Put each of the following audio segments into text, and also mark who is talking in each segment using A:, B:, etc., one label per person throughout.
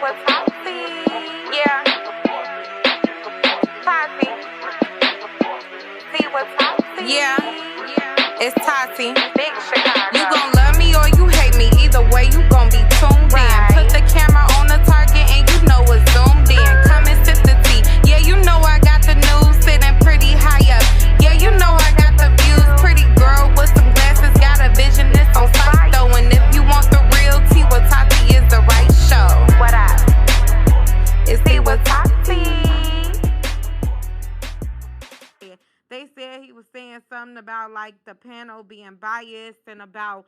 A: what's Taty. Yeah. Taty. See what's Taty. Yeah. It's Taty. Big Chicago. You gon' love me or you hate me. Either way, you gon' be tuned in. Put the camera on the target and you know it's zoomed in. Come and sip the tea. Yeah, you know I got the news sitting pretty high up. Yeah, you know I got the views. Pretty girl with some glasses. Got a vision that's on sight though. And if you want the real tea, what Taty is the right show. What up? It's tea with Taty. They said he was saying something about like the panel being biased and about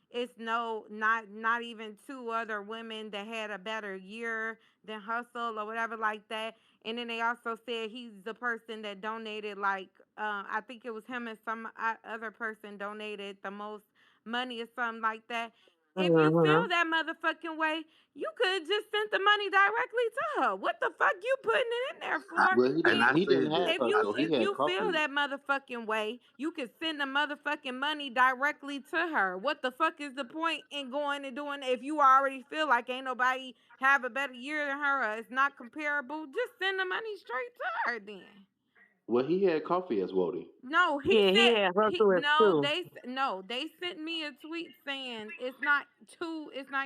A: it's not even two other women that had a better year than Hustle or whatever like that. And then they also said he's the person that donated like I think it was him and some other person donated the most money or something like that. If you feel that motherfucking way, you could just send the money directly to her. What the fuck you putting it in there for?
B: Well, he didn't have
A: If
B: Hustle. He
A: if
B: had
A: you
B: Coffee.
A: feel that motherfucking way, you could send the motherfucking money directly to her. What the fuck is the point in going and doing it if you already feel like ain't nobody have a better year than her or it's not comparable? Just send the money straight to her then.
B: Well, he had Coffee as WOTY.
A: No,
C: he had Hustle as too.
A: They sent me a tweet saying it's not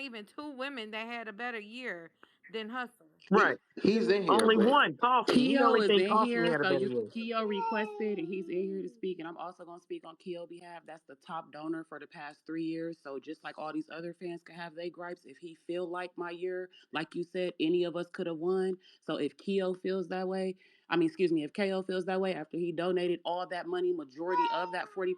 A: even two women that had a better year than Hustle.
C: Right.
B: He's in here.
C: Only one, Coffee.
D: Keo is in
C: Coffee
D: here, so Keo requested, and he's in here to speak. And I'm also going to speak on Keo's behalf. That's the top donor for the past 3 years. So just like all these other fans can have their gripes, if he feel like my year, like you said, any of us could have won. So if Keo feels that way, if KO feels that way after he donated all that money, majority of that 40%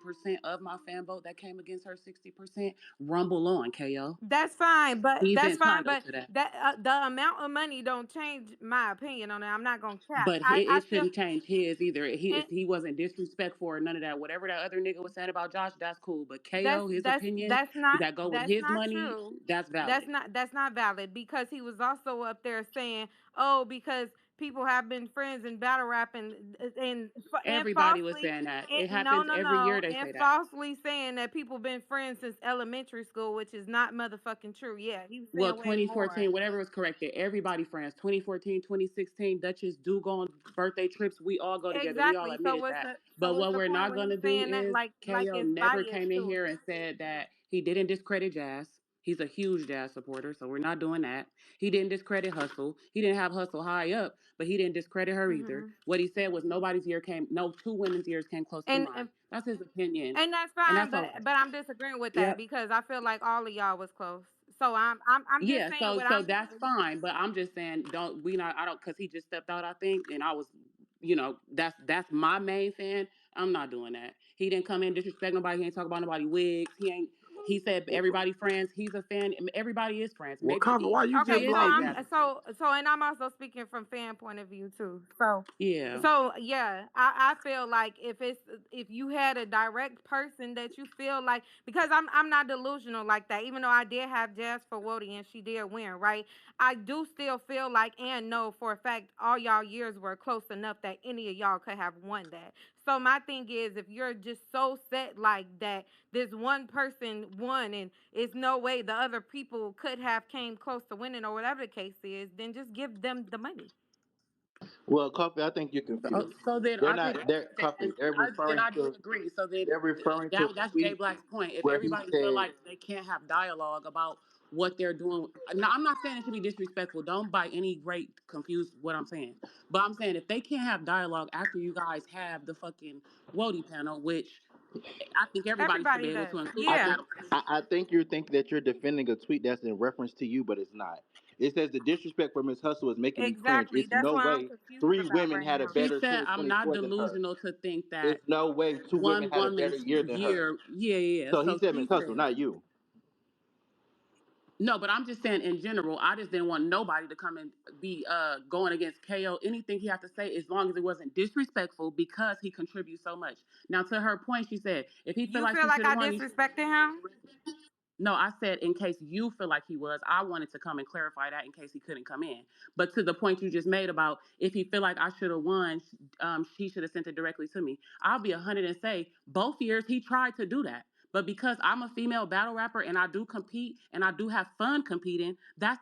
D: of my fan vote that came against her 60%, rumble on, KO.
A: That's fine, but
D: He's
A: that's fine,
D: entitled
A: but
D: to that.
A: the amount of money don't change my opinion on it. I'm not gonna cap.
D: But it shouldn't change his either. He wasn't disrespectful or none of that. Whatever that other nigga was saying about Josh, that's cool. But KO, his opinion that go with his money,
A: true.
D: that's valid.
A: That's not valid because he was also up there saying, oh, because people have been friends in battle rap and
D: everybody was saying that. It happens every year. They say that.
A: Falsely saying that people been friends since elementary school, which is not motherfucking true. Yeah, he was saying
D: 2014, whatever was corrected. Everybody friends. 2014, 2016, Dutchess do go on birthday trips. We all go together.
A: Exactly.
D: We all admitted that. But what we're not going to do is KO never came in here and said that he didn't discredit Jazz. He's a huge Jazz supporter, so we're not doing that. He didn't discredit Hustle. He didn't have Hustle high up, but he didn't discredit her either. What he said was no two women's years came close to mine. That's his opinion.
A: And that's fine, but I'm disagreeing with that because I feel like all of y'all was close. So I'm just saying
D: so that's fine, but I'm just saying because he just stepped out, I think, and I was, that's my main fan. I'm not doing that. He didn't come in disrespect nobody. He ain't talk about nobody wigs. He said everybody friends. He's a fan. Everybody is friends.
E: Well, why you just
A: and I'm also speaking from fan point of view too. So
D: yeah.
A: So yeah, I feel like if you had a direct person that you feel like, because I'm not delusional like that. Even though I did have Jazz for WOTY and she did win, right? I do still feel like and know for a fact all y'all years were close enough that any of y'all could have won that. So my thing is, if you're just so set like that, this one person won and it's no way the other people could have came close to winning or whatever the case is, then just give them the money.
B: Well, Coffee, I think you're confused.
D: So then
B: Coffee. They're referring
D: I disagree. So then
B: they're referring to
D: that's Jay Black's point. If everybody feel like they can't have dialogue about what they're doing, now I'm not saying it should be disrespectful. Don't by any rate confuse what I'm saying. But I'm saying if they can't have dialogue after you guys have the fucking WOTY panel, which I think everybody should be able to include.
A: Yeah.
B: I think you think that you're defending a tweet that's in reference to you, but it's not. It says the disrespect for Miss Hustle is making me cringe. It's no way three women had a better.
D: She said I'm not delusional to think that.
B: There's no way two women had a better year than her.
D: Yeah.
B: So he said Miss Hustle, not you.
D: No, but I'm just saying in general, I just didn't want nobody to come and be going against KO. Anything he had to say, as long as it wasn't disrespectful, because he contributes so much. Now, to her point, she said, if he feel like
A: I disrespected him.
D: No, I said in case you feel like he was, I wanted to come and clarify that in case he couldn't come in. But to the point you just made about if he feel like I should have won, she should have sent it directly to me. I'll be 100 and say both years he tried to do that. But because I'm a female battle rapper and I do compete and I do have fun competing, that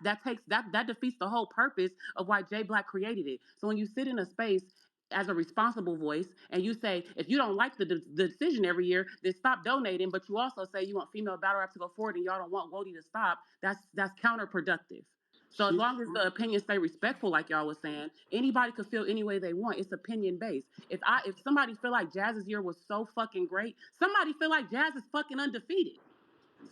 D: defeats the whole purpose of why J Black created it. So when you sit in a space as a responsible voice and you say if you don't like the decision every year, then stop donating, but you also say you want female battle rap to go forward and y'all don't want WOTY to stop, that's counterproductive. So as
B: She's
D: long as the opinions stay respectful, like y'all was saying, anybody could feel any way they want. It's opinion based. If somebody feel like Jazz's year was so fucking great, somebody feel like Jazz is fucking undefeated.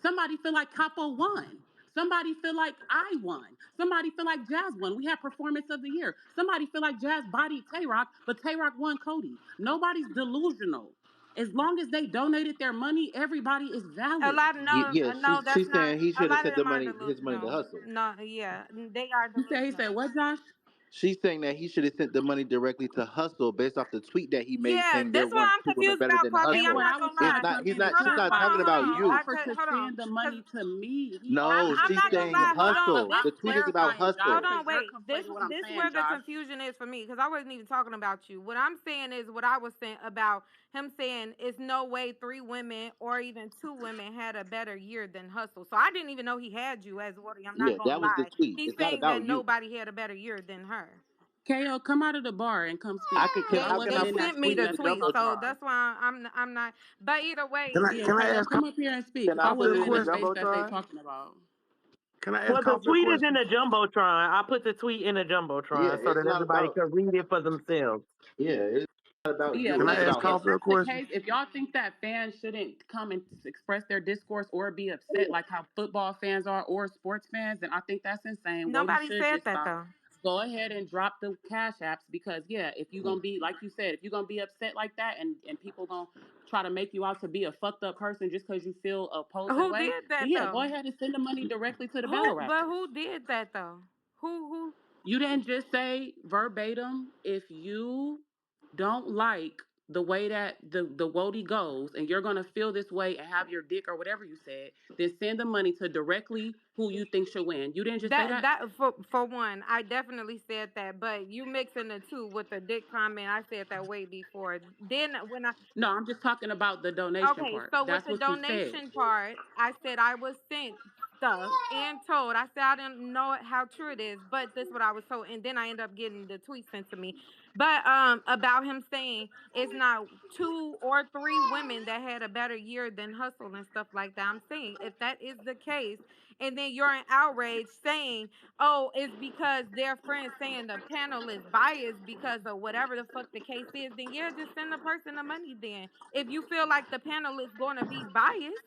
D: Somebody feel like Capo won. Somebody feel like I won. Somebody feel like Jazz won. We had performance of the year. Somebody feel like Jazz bodied Tay Rock, but Tay Rock won Cody. Nobody's delusional. As long as they donated their money, everybody is
A: A
D: valid.
A: lot, no,
B: yeah.
A: no, that's
B: She's
A: not.
B: saying he
A: A
B: should have
A: lot of
B: sent the
A: them are
B: money, his money to
A: delusional.
B: Hustle.
A: No, yeah, they are
D: He
A: delusional.
D: said, what, Josh?
B: She's saying that he should have sent the money directly to Hustle based off the tweet that he made
A: Yeah,
B: saying there
A: this what
B: weren't
A: I'm
B: two women
A: confused
B: better
A: about,
B: than
A: Coffee.
D: And
A: I'm
D: what
B: Hustle.
D: I
A: not
D: was
A: gonna
D: trying
B: It's
D: to
A: lie.
B: not.
D: come in and
A: Hold
B: She's
A: on,
B: not
A: hold
D: clarify
A: on,
B: talking
D: is
A: hold
B: about
D: he
A: on.
B: you.
D: offered to
A: Hold on,
D: send the
A: because
D: money to me. He
B: No,
D: offered
A: I'm
D: to
B: she's
A: not
D: send
A: gonna
B: saying
D: it to me.
A: lie. Hold on.
B: Hustle.
A: This
B: The tweet is about
D: Clarifying, Josh,
A: hold
B: Hustle.
A: on,
D: because you're
A: wait. This
D: conflating what I'm
A: this
D: saying,
A: where the
D: Josh.
A: confusion is for me because I wasn't even talking about you. What I'm saying is what I was saying about him saying it's no way three women or even two women had a better year than Hustle. So I didn't even know he had you as Woody. I'm
B: Yeah,
A: not gonna
B: that was the
A: lie.
B: tweet.
A: He's
B: It's not
A: saying that
B: about you.
A: nobody had a better year than her.
D: KO, come out of the bar and come
B: I
D: speak.
B: could.
D: Because I
B: How can I
A: They
D: wasn't in
B: put the
D: that
A: sent me
B: tweet
D: tweet
A: the
B: in
D: that
B: the
D: they
A: tweet,
D: talking
A: so
B: jumbotron?
A: that's why I'm not. But either way,
D: Yeah,
E: Can I
D: KO,
E: ask
D: come up here and speak.
B: Can
D: Because
B: I
D: I
E: Coffee
B: put
E: a
B: it
D: wasn't
B: in
D: in
B: the
D: the
E: question?
D: space that they
B: jumbotron?
D: talking about.
E: Can I ask
C: Well, the
E: Coffee a
C: tweet is in
E: question?
C: the jumbotron. I put the tweet in the
B: Yeah,
C: jumbotron so
B: it's
C: that
B: not
C: everybody
B: about.
C: can read it for themselves.
B: Yeah, it's not about
D: Yeah,
B: you.
E: Can
B: It's
E: I
D: but
E: ask
B: about
D: if
E: Coffee
B: Hustle.
E: a
D: that's the
E: question?
D: case, if y'all think that fans shouldn't come and express their discourse or be upset like how football fans are or sports fans, then I think that's insane. Wody
A: nobody
D: should
A: said
D: just
A: that
D: stop.
A: though.
D: Go ahead and drop the cash apps because yeah, if you're gonna be like you said, if you're gonna be upset like that and people gonna try to make you out to be a fucked up person just because you feel opposed that
A: Who
D: way,
A: did
D: then
A: that
D: yeah, go
A: though?
D: ahead and send the money directly to the battle
A: Who? But
D: rappers.
A: who did that though? Who?
D: You didn't just say verbatim, if you don't like the way that the WOTY goes and you're gonna feel this way and have your dick or whatever you said, then send the money to directly who you think should win. You didn't just say that?
A: That for one, I definitely said that. But you mixing the two with the dick comment. I said that way before. Then when I
D: No, I'm just talking about the donation
A: Okay,
D: part.
A: so with
D: That's
A: the
D: what you said.
A: donation part, I said I was sent stuff and told. I said I didn't know how true it is, but this is what I was told, and then I ended up getting the tweet sent to me. But about him saying it's not two or three women that had a better year than Hustle and stuff like that. I'm saying if that is the case, and then you're in outrage saying, "Oh, it's because their friends saying the panel is biased because of whatever the fuck the case is," then yeah, just send the person the money then if you feel like the panel is going to be biased.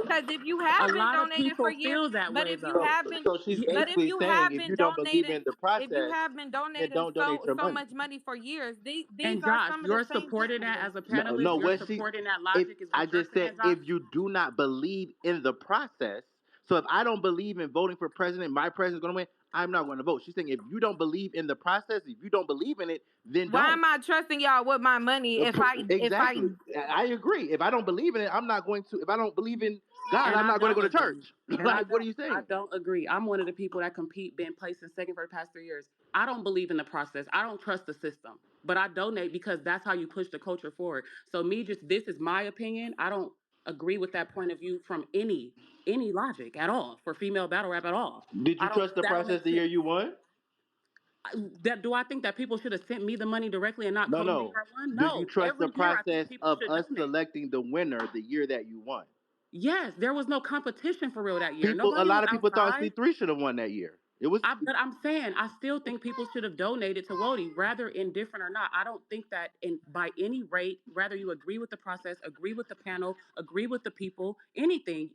A: Because if you
D: A
A: have been
D: lot of
A: donating for
D: people
A: years,
D: feel that
A: but
D: way
A: if you
B: So,
D: though.
A: have been,
B: so she's
A: but if
B: basically
A: you
B: saying
A: have
B: if
A: been
B: you don't believe
A: donating,
B: in the
A: if you
B: process,
A: have been
B: then
A: donating
B: don't donate your
A: so
B: money.
A: much money for years, these
D: And
A: are
D: Josh,
A: some of the
D: you're
A: same
D: supporting that
A: people.
D: as a
B: No,
D: panelist.
B: no.
D: You're
B: What she?
D: supporting that
B: If
D: logic is
B: I
D: what you're
B: just said,
D: saying, Josh.
B: if you do not believe in the process, so if I don't believe in voting for president, my president's going to win. I'm not going to vote. She's saying if you don't believe in the process, if you don't believe in it, then
A: Why
B: don't.
A: am I trusting y'all with my money if I
B: Exactly. I agree. If I don't believe in it, I'm not going to. If I don't believe in God,
D: And
B: I'm
D: I
B: not going to go
D: don't
B: to
D: agree.
B: church.
D: And
B: Like, what are you
D: I
B: saying?
D: don't agree. I'm one of the people that compete, been placed in second for the past 3 years. I don't believe in the process. I don't trust the system. But I donate because that's how you push the culture forward. So me just this is my opinion. I don't agree with that point of view from any logic at all for female battle rap at all.
B: Did you
D: I don't
B: trust the
D: that don't
B: process
D: make
B: the year
D: sense.
B: you won?
D: That do I think that people should have sent me the money directly and not
B: No,
D: Cody
B: no.
D: Mayhart one?
B: Do you
D: No.
B: trust the
D: Every year I think
B: process
D: people
B: of
D: should
B: us
D: donate.
B: selecting the winner the year that you won?
D: Yes, there was no competition for real that year.
B: A
D: Nobody
B: lot
D: was
B: of people thought
D: outside.
B: C3 should have won that year. It was.
D: But I'm saying I still think people should have donated to WOTY, rather indifferent or not. I don't think that in by any rate, whether you agree with the process, agree with the panel, agree with the people, anything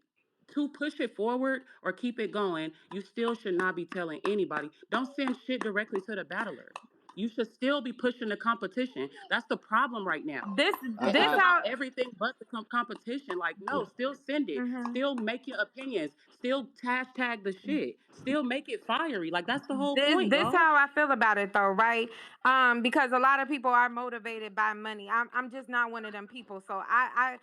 D: to push it forward or keep it going, you still should not be telling anybody. Don't send shit directly to the battler. You should still be pushing the competition. That's the problem right now.
A: this
D: It's
A: this
B: I,
D: about
A: how
D: everything but the competition. Like, no, still send it.
A: mhm.
D: Still make your opinions. Still hashtag the shit. Still make it fiery. Like, that's the whole
A: this
D: point,
A: this
D: y'all.
A: how I feel about it though, right? Because a lot of people are motivated by money. I'm just not one of them people. So I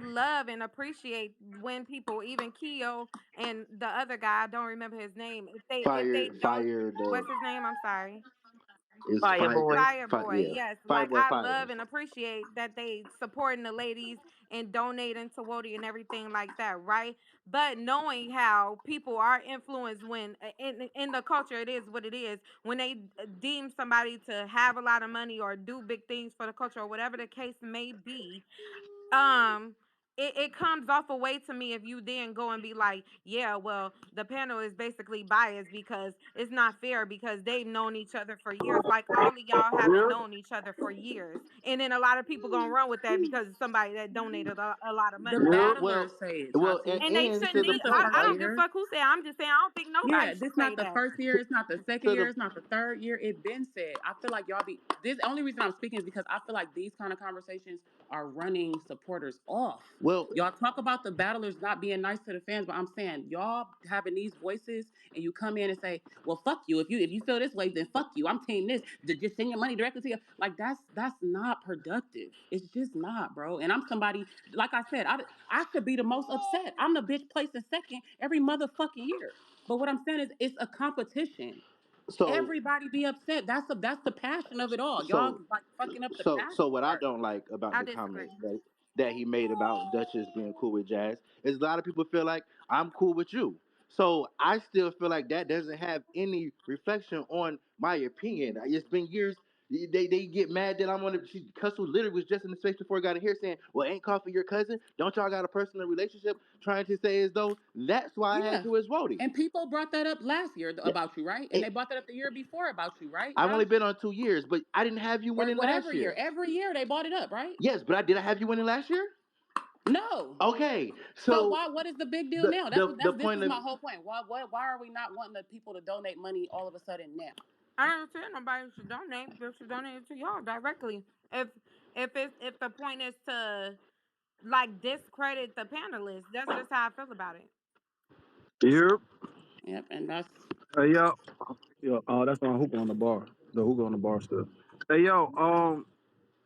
A: love and appreciate when people, even Keo and the other guy, I don't remember his name. If they
B: fire,
A: don't,
B: fire the.
A: what's his name? I'm sorry.
B: Is
C: Fireboy.
A: Fireboy,
B: yeah,
A: yes. Like
B: Fireboy
A: I
B: fire.
A: love and appreciate that they supporting the ladies and donating to WOTY and everything like that, right? But knowing how people are influenced when in the culture, it is what it is. When they deem somebody to have a lot of money or do big things for the culture or whatever the case may be, um it comes off a way to me if you then go and be like, yeah, well, the panel is basically biased because it's not fair because they've known each other for years. Like all of y'all haven't
C: Yeah.
A: known each other for years. And then a lot of people gonna run with that because it's somebody that donated a lot of
D: The
A: money.
C: Yeah.
D: battlers say it,
B: Well,
D: Tati.
A: And they
B: and
A: shouldn't
B: to
D: This
B: the
A: need
D: the
B: point,
A: I
D: first
A: don't
B: right?
A: give a
D: year.
A: fuck who say it. I'm just saying I don't think nobody
D: Yeah,
A: should
D: this
A: say
D: not the
A: that.
D: first year. It's not the second
B: To
D: year.
B: the
D: It's not the third year. It been said. I feel like y'all be this. Only reason I'm speaking is because I feel like these kind of conversations are running supporters off.
B: well,
D: Y'all talk about the battlers not being nice to the fans, but I'm saying y'all having these voices and you come in and say, "Well, fuck you. If you feel this way, then fuck you. I'm team this. Just send your money directly to you." Like that's not productive. It's just not, bro. And I'm somebody like I said, I should be the most upset. I'm the bitch placing second every motherfucking year. But what I'm saying is it's a competition.
B: so
D: Everybody be upset. That's the passion of it all. Y'all
B: so
D: like fucking up the
B: so
D: passion
B: what I
D: part.
B: don't like about
A: I
B: the
A: disagree.
B: comments that he made about Dutchess being cool with Jazz is a lot of people feel like I'm cool with you. So I still feel like that doesn't have any reflection on my opinion. It's been years. They get mad that I'm on the she Cussel literally was just in the space before I got in here saying, well, ain't Coffee your cousin? Don't y'all got a personal relationship? Trying to say as though that's why I had
D: Yeah.
B: you as Wody.
D: And people brought that up last year
B: Yeah.
D: about you, right? And they
B: It,
D: brought that up the year before about you, right,
B: I've only
D: Josh?
B: been on 2 years, but I didn't have you
D: Or
B: winning
D: whatever
B: last
D: year.
B: year.
D: Every year they brought it up, right?
B: Yes, but did I have you winning last year?
D: No.
B: Okay,
D: So
B: so
D: what is the big deal
B: the
D: now?
B: the the
D: This
B: point
D: is
B: of
D: my whole point. Why are we not wanting the people to donate money all of a sudden now?
A: I don't say nobody should donate. They should donate it to y'all directly. If the point is to like discredit the panelists, that's just how I feel about it.
C: Yep.
D: Yep, and that's
E: Yo, yo, that's my hookah on the bar. The hookah on the bar still. Hey, yo,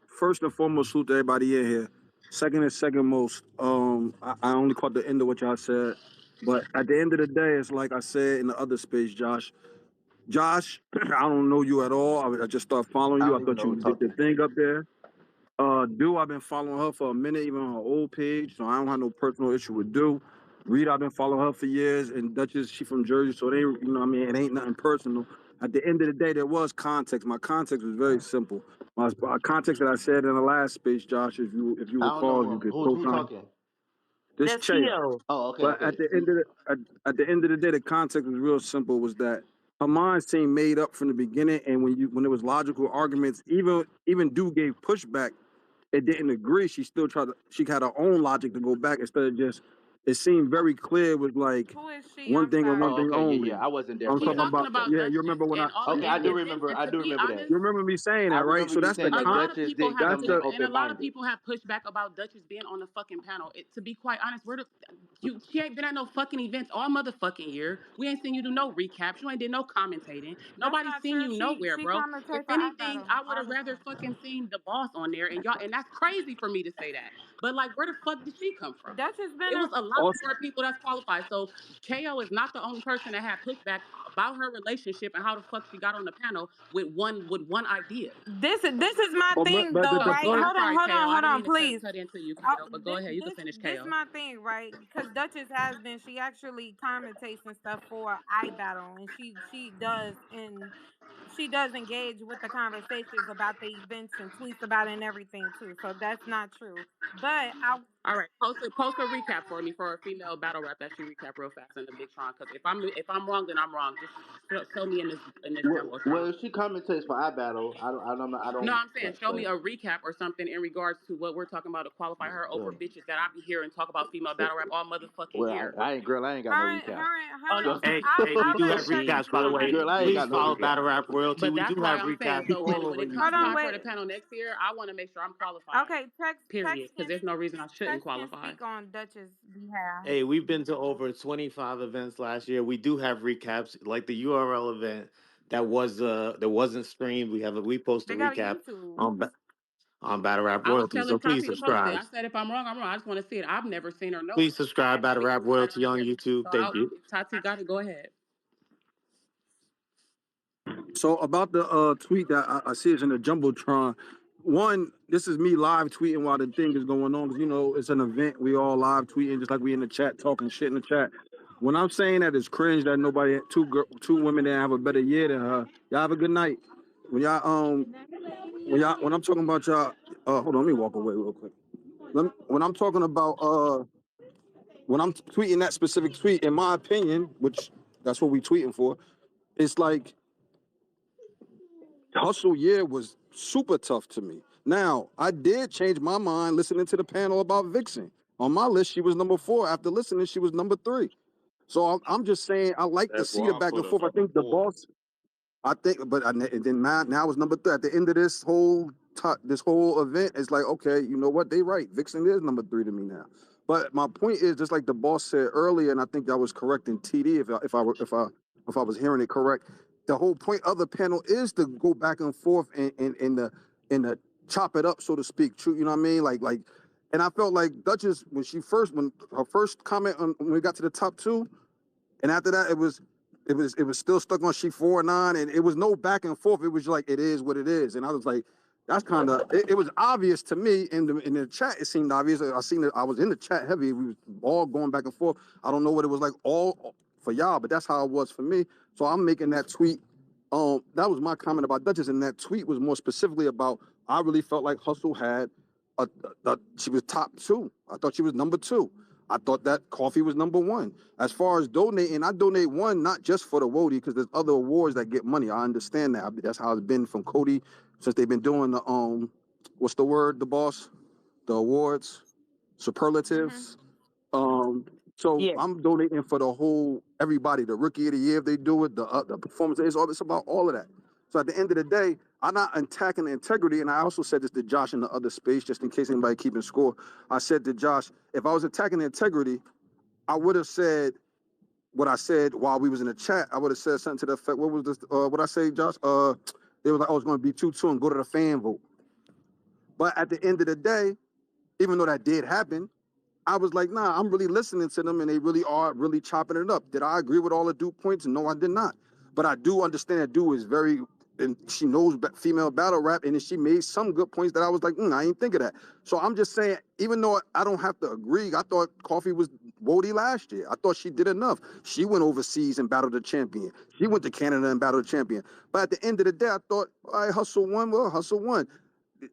E: first and foremost, salute to everybody in here. Second and second most, I only caught the end of what y'all said, but at the end of the day, it's like I said in the other space, Josh. Josh, I don't know you at all. I just started following
B: I
E: you. I
B: don't even
E: thought
B: know who's
E: you did your
B: talking.
E: thing up there. Do I've been following her for a minute, even on her old page, so I don't have no personal issue with Do. Reed, I've been following her for years, and Dutchess, she from Jersey, so it ain't, you know what I mean, it ain't nothing personal. At the end of the day, there was context. My context was very simple. My context that I said in the last space, Josh, if you
B: I don't know
E: recall, if you could
B: who's
E: co-sign,
B: talking.
E: this
C: That's
E: chair.
C: Keo.
B: Oh, okay,
E: But at
B: okay.
E: the end of at the end of the day, the context was real simple. Was that her mind seemed made up from the beginning, and when there was logical arguments, even Do gave pushback. It didn't agree. She still tried to. She had her own logic to go back instead of just. It seemed very clear with like
A: Who is she?
E: one
A: I'm
E: thing and one
B: Oh,
A: sorry.
E: thing
B: okay, yeah.
E: only.
B: I wasn't there
E: I'm
B: for
D: he
B: that.
E: talking
D: talking
E: about,
D: about
E: yeah. You
D: Dutchess
E: remember when I?
D: and all
B: Okay, I do remember.
D: and
B: I
D: to
B: do
D: be
B: remember that.
D: honest,
E: You remember me saying
B: I
E: that, right?
B: remember
E: So
B: you
E: that's the
B: saying
D: a
B: that
E: con.
D: lot of
B: Dutchess
D: people
B: didn't
D: have
E: That's
B: come in
E: the.
D: and a
B: open
D: lot of
B: minded.
D: people have pushed back about Dutchess being on the fucking panel. To be quite honest, she ain't been at no fucking events all motherfucking year. We ain't seen you do no recaps. You ain't did no commentating.
A: That's
D: Nobody's
A: not
D: seen
A: true.
D: you
A: She
D: nowhere,
A: she
D: bro. If
A: commentate for
D: anything,
A: iBattle
D: I would
A: all
D: have
A: the
D: rather
A: time.
D: fucking seen the boss on there and y'all. And that's crazy for me to say that. But like, where the fuck did she come from?
A: That's just been
D: It
A: a
D: was a lot
E: Also,
D: more people that's qualified. So KO is not the only person that had pushback about her relationship and how the fuck she got on the panel with one idea.
A: this is my thing
E: but
A: though,
E: the
D: So
A: right?
E: point.
D: I'm
A: Hold on,
D: sorry,
A: hold
D: KO.
A: on,
D: I
A: hold
D: didn't
A: on,
D: mean to
A: please.
D: cut into you, KO,
A: Oh,
D: but go
A: this
D: ahead. You can
A: this
D: finish
A: this
D: KO.
A: my thing, right? Because Duchess has been she actually commentates and stuff for iBattle, and she does engage with the conversations about the events and tweets about it and everything too. So that's not true. But I
D: All right, post a recap for me for a female battle rap that she recap real fast in the big Tron. Because if I'm wrong, then I'm wrong. Just show me in this
B: Well,
D: jumbotron.
B: if she commentates for iBattle, I
D: No,
B: don't.
D: I'm saying show me a recap or something in regards to what we're talking about to qualify her over
B: Yeah.
D: bitches that I be hearing talk about female battle rap all motherfucking
B: Well,
D: year.
B: I ain't got no
A: her and
B: recap.
D: Oh no,
C: Hey, hey, we
A: I'll
C: do
A: let
C: have
A: Tech
C: recaps, by the
A: speak
C: way.
A: on
B: Girl,
A: it.
B: I ain't
C: Please
B: got no
C: follow
B: recap.
C: Battle Rap Royalty.
D: but
C: We
D: that's
C: do
D: why
C: have
D: I'm saying.
C: recaps
D: So
C: all
D: when
C: over
D: it comes
A: Hold on,
C: YouTube.
D: time for the
A: wait.
D: panel next year, I want to make sure I'm qualified.
A: Okay,
D: Period. Because there's no reason I shouldn't
A: Tex can
D: qualify.
A: speak on Duchess' behalf.
C: Hey, we've been to over 25 events last year. We do have recaps, like the URL event that wasn't streamed. We post a
A: They got a
C: recap
A: YouTube.
C: on on Battle Rap
D: I was
C: Royalty. So
D: telling
C: please
D: Tati to post it.
C: subscribe.
D: I said if I'm wrong, I'm wrong. I just want to see it. I've never seen her
C: Please
D: nowhere.
C: subscribe
D: And
C: Battle
D: she
C: Rap
D: commented on
C: Royalty
D: it
C: on
D: here.
C: YouTube.
D: So
C: Thank you.
D: Tati got to go ahead.
E: So about the tweet that I see is in the jumbotron. One, this is me live tweeting while the thing is going on because you know it's an event. We all live tweeting just like we in the chat talking shit in the chat. When I'm saying that it's cringe that nobody two women that have a better year than her. Y'all have a good night. When I'm talking about y'all, hold on, let me walk away real quick. When I'm talking about when I'm tweeting that specific tweet, in my opinion, which that's what we tweeting for, it's like hustle year was super tough to me. Now, I did change my mind listening to the panel about Vixen. On my list, she was number 4. After listening, she was number 3. So I'm just saying I like to
C: That's
E: see the
C: why I
E: back
C: put
E: and
C: her
E: forth. I
C: number
E: think the
C: four.
E: boss. I think, but and then now it's number 3. At the end of this this whole event, it's like, okay, you know what? They right. Vixen is number 3 to me now. But my point is, just like the boss said earlier, and I think I was correct in TD if I was hearing it correct. The whole point of the panel is to go back and forth and chop it up, so to speak. True, you know what I mean? And I felt like Dutchess when her first comment when we got to the top 2. And after that, it was still stuck on she 4-9, and it was no back and forth. It was like it is what it is, and I was like, that's kind of it was obvious to me in the chat. It seemed obvious. I seen it. I was in the chat heavy. We was all going back and forth. I don't know what it was like all for y'all, but that's how it was for me. So I'm making that tweet. That was my comment about Duchess, and that tweet was more specifically about. I really felt like Hustle had she was top 2. I thought she was number 2. I thought that Coffee was number 1. As far as donating, I donate one not just for the WOTY because there's other awards that get money. I understand that. That's how it's been from Cody since they've been doing the what's the word, the boss? The awards,
A: Mhm.
E: superlatives. So
A: Yeah.
E: I'm donating for the whole everybody. The rookie of the year if they do it, the performance. It's about all of that. So at the end of the day, I'm not attacking the integrity. And I also said this to Josh in the other space, just in case anybody keeping score. I said to Josh, if I was attacking the integrity, I would have said what I said while we was in the chat. I would have said something to the effect. What was this? What I say, Josh? They was like, "Oh, it's going to be 2-2 and go to the fan vote." But at the end of the day, even though that did happen, I was like, nah, I'm really listening to them and they really are really chopping it up. Did I agree with all the Duke points? No, I did not. But I do understand that Duke is very, and she knows female battle rap, and she made some good points that I was like, I ain't think of that. So I'm just saying, even though I don't have to agree, I thought Coffee was Wody last year. I thought she did enough. She went overseas and battled the champion. She went to Canada and battled the champion. But at the end of the day, I thought, all right, Hustle won. Well, Hustle won.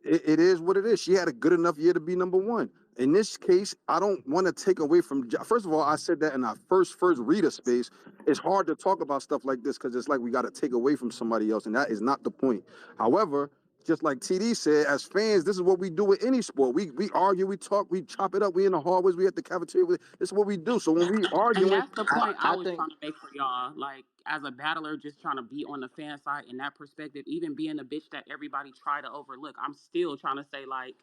E: It is what it is. She had a good enough year to be number 1. In this case, I don't want to take away from. First of all, I said that in our first reader space. It's hard to talk about stuff like this because it's like we got to take away from somebody else, and that is not the point. However, just like TD said, as fans, this is what we do with any sport. We argue, we talk, we chop it up. We in the hallways, we at the cafeteria. This is what we do. So when we
D: And
E: arguing,
D: that's the point I
C: I
D: was
C: think
D: trying to make for y'all. Like, as a battler, just trying to be on the fan side in that perspective, even being the bitch that everybody try to overlook, I'm still trying to say, like,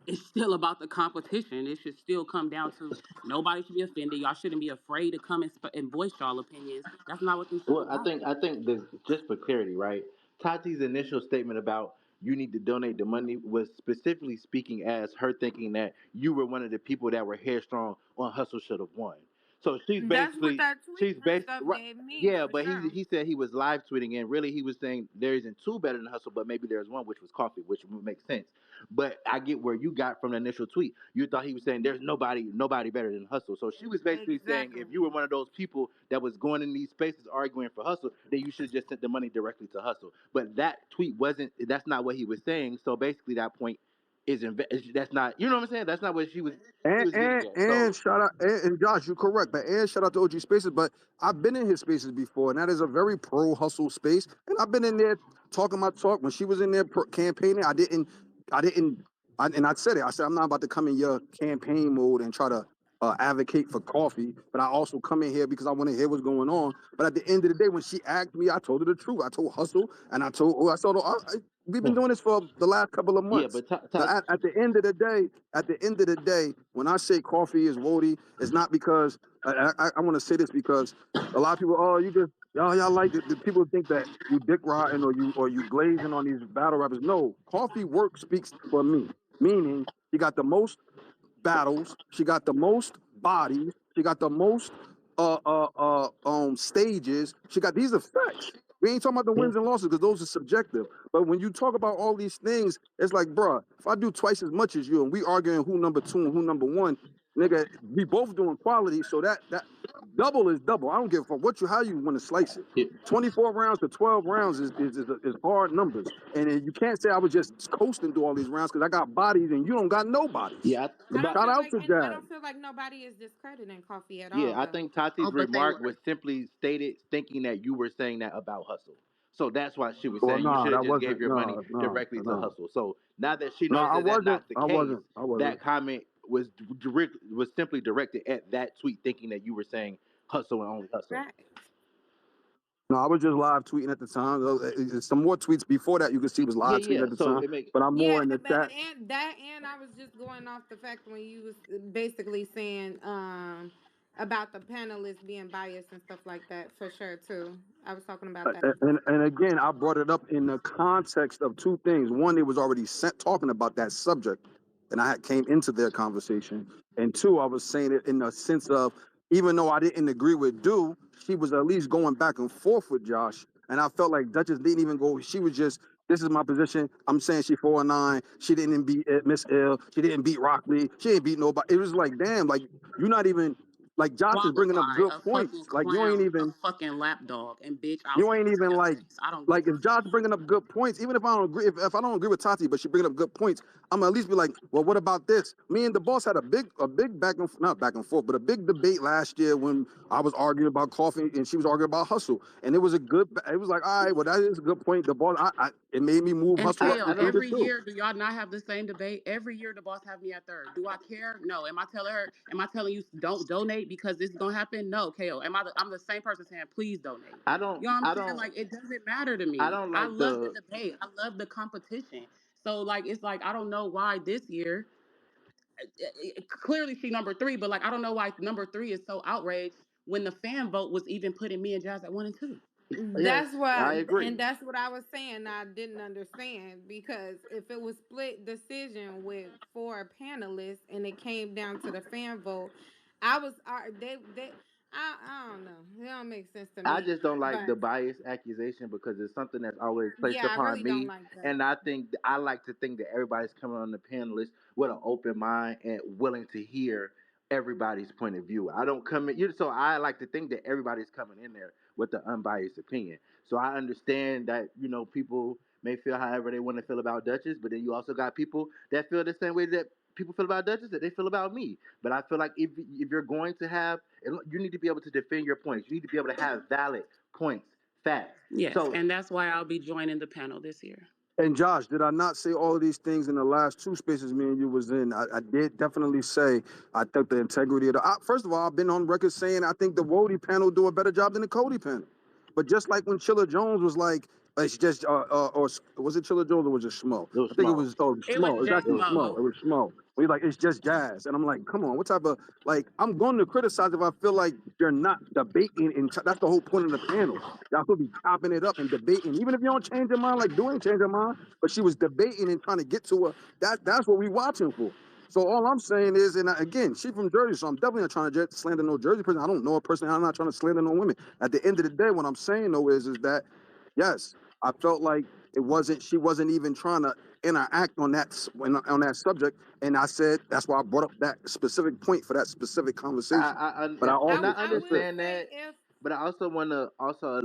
D: it's still about the competition. It should still come down to nobody should be offended. Y'all shouldn't be afraid to come and voice y'all opinions. That's not what this shit
B: Well,
D: is about.
B: I think this just for clarity, right? Tati's initial statement about you need to donate the money was specifically speaking as her thinking that you were one of the people that were headstrong on Hustle should have won. So
A: That's what that tweet
B: she's
A: and
B: basically
A: stuff
B: right.
A: gave me
B: Yeah,
A: for
B: but
A: sure.
B: he said he was live tweeting and really he was saying there isn't two better than Hustle, but maybe there's one which was Coffee, which would make sense. But I get where you got from the initial tweet. You thought he was saying there's nobody better than Hustle. So she was basically saying if
A: Exactly.
B: you were one of those people that was going in these spaces arguing for Hustle, then you should have just sent the money directly to Hustle. But that tweet wasn't. That's not what he was saying. So basically, that point that's not. You know what I'm saying? That's not what she
E: And
B: was getting
E: and
B: at.
E: and
B: So
E: shout out and Josh, you're correct. But and shout out to OG Spaces. But I've been in his spaces before, and that is a very pro hustle space. And I've been in there talking my talk when she was in there campaigning. I didn't, and I said it. I said I'm not about to come in your campaign mode and try to advocate for coffee. But I also come in here because I want to hear what's going on. But at the end of the day, when she asked me, I told her the truth. I told Hustle, and I told her we've been doing this for the last couple of
B: yeah,
E: months.
B: but
E: So at the end of the day, when I say coffee is Wody, it's not because I want to say this because a lot of people, oh, you just y'all like it. The people think that you dick riding or you glazing on these battle rappers. No, coffee work speaks for me. Meaning, she got the most battles, she got the most bodies, she got the most stages. She got these effects. We ain't talking about the
B: Yeah.
E: wins and losses because those are subjective. But when you talk about all these things, it's like, bruh, if I do twice as much as you and we arguing who number two and who number one, nigga, we both doing quality. So that double is double. I don't give a fuck what you how you want to slice it.
B: Yeah,
E: 24 rounds to 12 rounds is hard numbers. And then you can't say I was just coasting through all these rounds because I got bodies and you don't got no bodies.
B: yeah,
A: I don't
B: but
E: Shout
A: feel
E: out
A: like,
E: to
A: and I
E: Jazz.
A: don't feel like nobody is discrediting Coffee at all,
B: yeah, I
A: though.
B: think Tati's
D: Oh, but they
B: remark was
D: were.
B: simply stated thinking that you were saying that about Hustle. So that's why she was
E: Well,
B: saying you
E: no,
B: should have
E: that
B: just gave
E: wasn't.
B: your money
E: No, no,
B: directly to
E: no.
B: Hustle. So now that she
E: No,
B: knows
E: I
B: that that's
E: wasn't.
B: not the
E: I
B: case,
E: wasn't. I wasn't.
B: that comment was simply directed at that tweet, thinking that you were saying Hustle and only Hustle.
A: Right.
E: No, I was just live tweeting at the time. Some more tweets before that you could see was
B: Yeah,
E: live tweeting
B: yeah.
E: at the
B: So
E: time.
B: it makes
E: But I'm more
A: Yeah,
E: in the
A: but
E: chat.
A: and I was just going off the fact when you was basically saying about the panelists being biased and stuff like that for sure too. I was talking about that.
E: And again, I brought it up in the context of two things. One, they was already talking about that subject, and I had came into their conversation. And two, I was saying it in the sense of even though I didn't agree with Do, she was at least going back and forth with Josh. And I felt like Duchess didn't even go. She was just, this is my position. I'm saying she 4-9. She didn't beat Miss L. She didn't beat Rockley. She didn't beat nobody. It was like, damn, like you're not even like Josh is bringing up
D: Qualify
E: good
D: a fucking
E: points. Like you ain't
D: clown, a
E: even
D: fucking lapdog, and bitch, I'll
E: you
D: say
E: ain't
D: it to
E: even
D: your
E: like
D: face. I don't give
E: like
D: a
E: if Josh
D: fuck.
E: bringing up good points, even if I don't agree, if I don't agree with Tati, but she bringing up good points, I'm gonna at least be like, well, what about this? Me and the boss had a big back and not back and forth, but a big debate last year when I was arguing about coffee and she was arguing about hustle, and it was a good. It was like, all right, well, that is a good point. The boss, it made me move
D: And
E: hustle up
B: I,
E: to
B: I
D: Kale,
E: three
B: don't
E: to
D: every
E: two.
D: year, do y'all not have the same debate? Every year, the boss have me at third. Do I care? No. Am I telling her? Am I telling you don't donate because this is gonna happen? No, Kale. I'm the same person saying please donate.
B: I don't
D: You know what I'm
B: I
D: saying?
B: don't
D: Like it doesn't matter to
B: I
D: me.
B: don't
D: I
B: like
D: love the
B: the
D: debate. I love the competition. So like it's like I don't know why this year. Clearly she number three, but like I don't know why number three is so outraged when the fan vote was even putting me and Jazz at 1 and 2.
B: yes,
A: That's
B: I
A: what, and
B: agree.
A: that's what I was saying. I didn't understand because if it was split decision with four panelists and it came down to the fan vote, I was they I don't know. It don't make sense to
B: I
A: me.
B: just don't like the
A: But
B: bias accusation because it's something that's always placed
A: yeah, I
B: upon
A: really don't
B: me.
A: like that.
B: And I think I like to think that everybody's coming on the panelist with an open mind and willing to hear everybody's point of view. I don't come in, so I like to think that everybody's coming in there with the unbiased opinion. So I understand that people may feel however they want to feel about Duchess, but then you also got people that feel the same way that people feel about Duchess that they feel about me. But I feel like if you're going to have, you need to be able to defend your points. You need to be able to have valid points, facts.
D: Yes,
B: So
D: and that's why I'll be joining the panel this year.
E: And Josh, did I not say all of these things in the last two spaces me and you was in? I did definitely say I think the integrity of the. First of all, I've been on record saying I think the WOTY panel do a better job than the Cody panel. But just like when Chilla Jones was like, it's just or was it Chilla Jones or was it Schmo?
B: it was
E: I think it
B: small.
E: was
D: It was
E: Schmo. It was
D: just
B: It
E: actually
B: was
E: Schmo.
D: Mo.
E: It was Schmo. We like it's just jazz, and I'm like, come on, what type of like I'm going to criticize if I feel like you're not debating, and that's the whole point of the panel. Y'all could be chopping it up and debating, even if you don't change your mind, like doing change your mind. But she was debating and trying to get to a that's what we watching for. So all I'm saying is, and again, she from Jersey, so I'm definitely not trying to slander no Jersey person. I don't know her personally. I'm not trying to slander no women. At the end of the day, what I'm saying though is that yes, I felt like it wasn't. She wasn't even trying to interact on on that subject, and I said that's why I brought up that specific point for that specific conversation. But I
B: and I
E: also
A: I
E: that's
A: will
E: it.
B: understand
A: say
B: that,
A: if
B: but I also want to also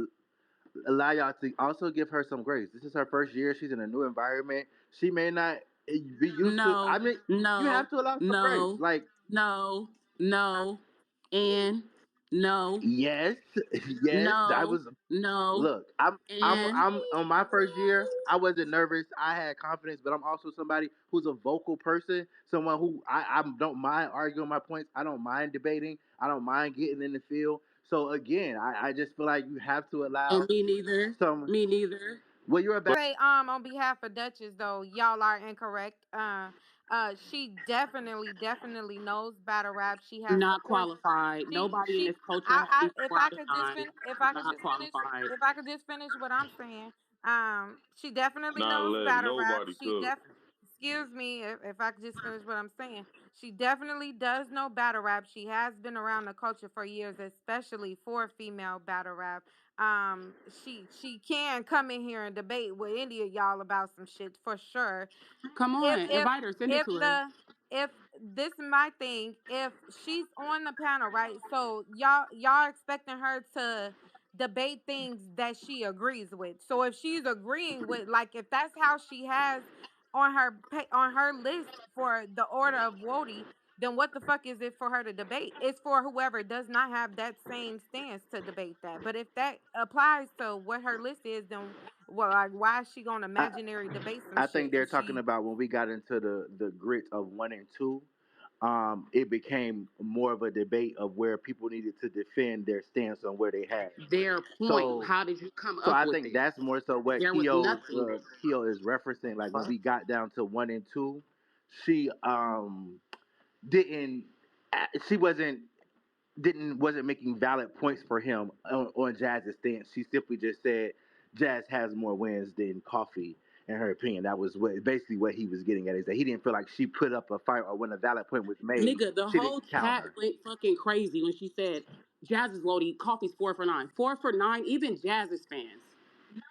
B: allow y'all to also give her some grace. This is her first year. She's in a new environment. She may not be used to. I
D: No,
B: mean, you have
D: no,
B: to allow some grace.
D: no,
B: Like,
D: no, no, and no,
B: yes, yes, I
D: no,
B: was.
D: no,
B: Look,
D: and
B: I'm on my first year. I wasn't nervous. I had confidence, but I'm also somebody who's a vocal person. Someone who I don't mind arguing my points. I don't mind debating. I don't mind getting in the field. So again, I just feel like you have to
D: and
B: allow
D: me neither.
B: some.
D: Me neither.
B: Well, you're a bad.
A: say on behalf of Duchess though, y'all are incorrect. She definitely knows battle rap. She has
D: Not
A: support.
D: qualified. Nobody in
A: She
D: this culture has me
A: if I could just
D: 4 out of 9.
A: if I
D: I'm
A: could
D: not
A: just finish
D: qualified.
A: if I could just finish what I'm saying. She definitely
F: Not
A: knows
F: letting
A: battle rap.
F: nobody cook.
A: excuse me if I could just finish what I'm saying. She definitely does know battle rap. She has been around the culture for years, especially for female battle rap. She can come in here and debate with any of y'all about some shit for sure.
D: Come
A: if
D: on,
A: if
D: invite her, send it
A: if
D: to her.
A: the if this is my thing, if she's on the panel, right? So y'all expecting her to debate things that she agrees with. So if she's agreeing with, like, if that's how she has on on her list for the order of WOTY, then what the fuck is it for her to debate? It's for whoever does not have that same stance to debate that. But if that applies to what her list is, then well, like, why is she gonna
B: I
A: imaginary debate some
B: I think
A: shit?
B: they're
A: If
B: talking
A: she
B: about when we got into the grit of 1 and 2. It became more of a debate of where people needed to defend their stance on where they had.
D: Their point.
B: So
D: How did you come
B: so
D: up
B: I
D: with
B: think
D: this?
B: that's more so what
D: There was nothing.
B: Keo is referencing. Like when we got down to 1 and 2, she didn't she wasn't making valid points for him on Jazz's stance. She simply just said Jazz has more wins than Coffee. In her opinion, that was basically what he was getting at. Is that he didn't feel like she put up a fight, or when a valid point was made,
D: Nigga, the
B: she
D: whole
B: didn't
D: chat
B: counter.
D: went fucking crazy when she said Jazz is loaded, Coffee's 4 for 9. 4 for 9, even Jazz's fans.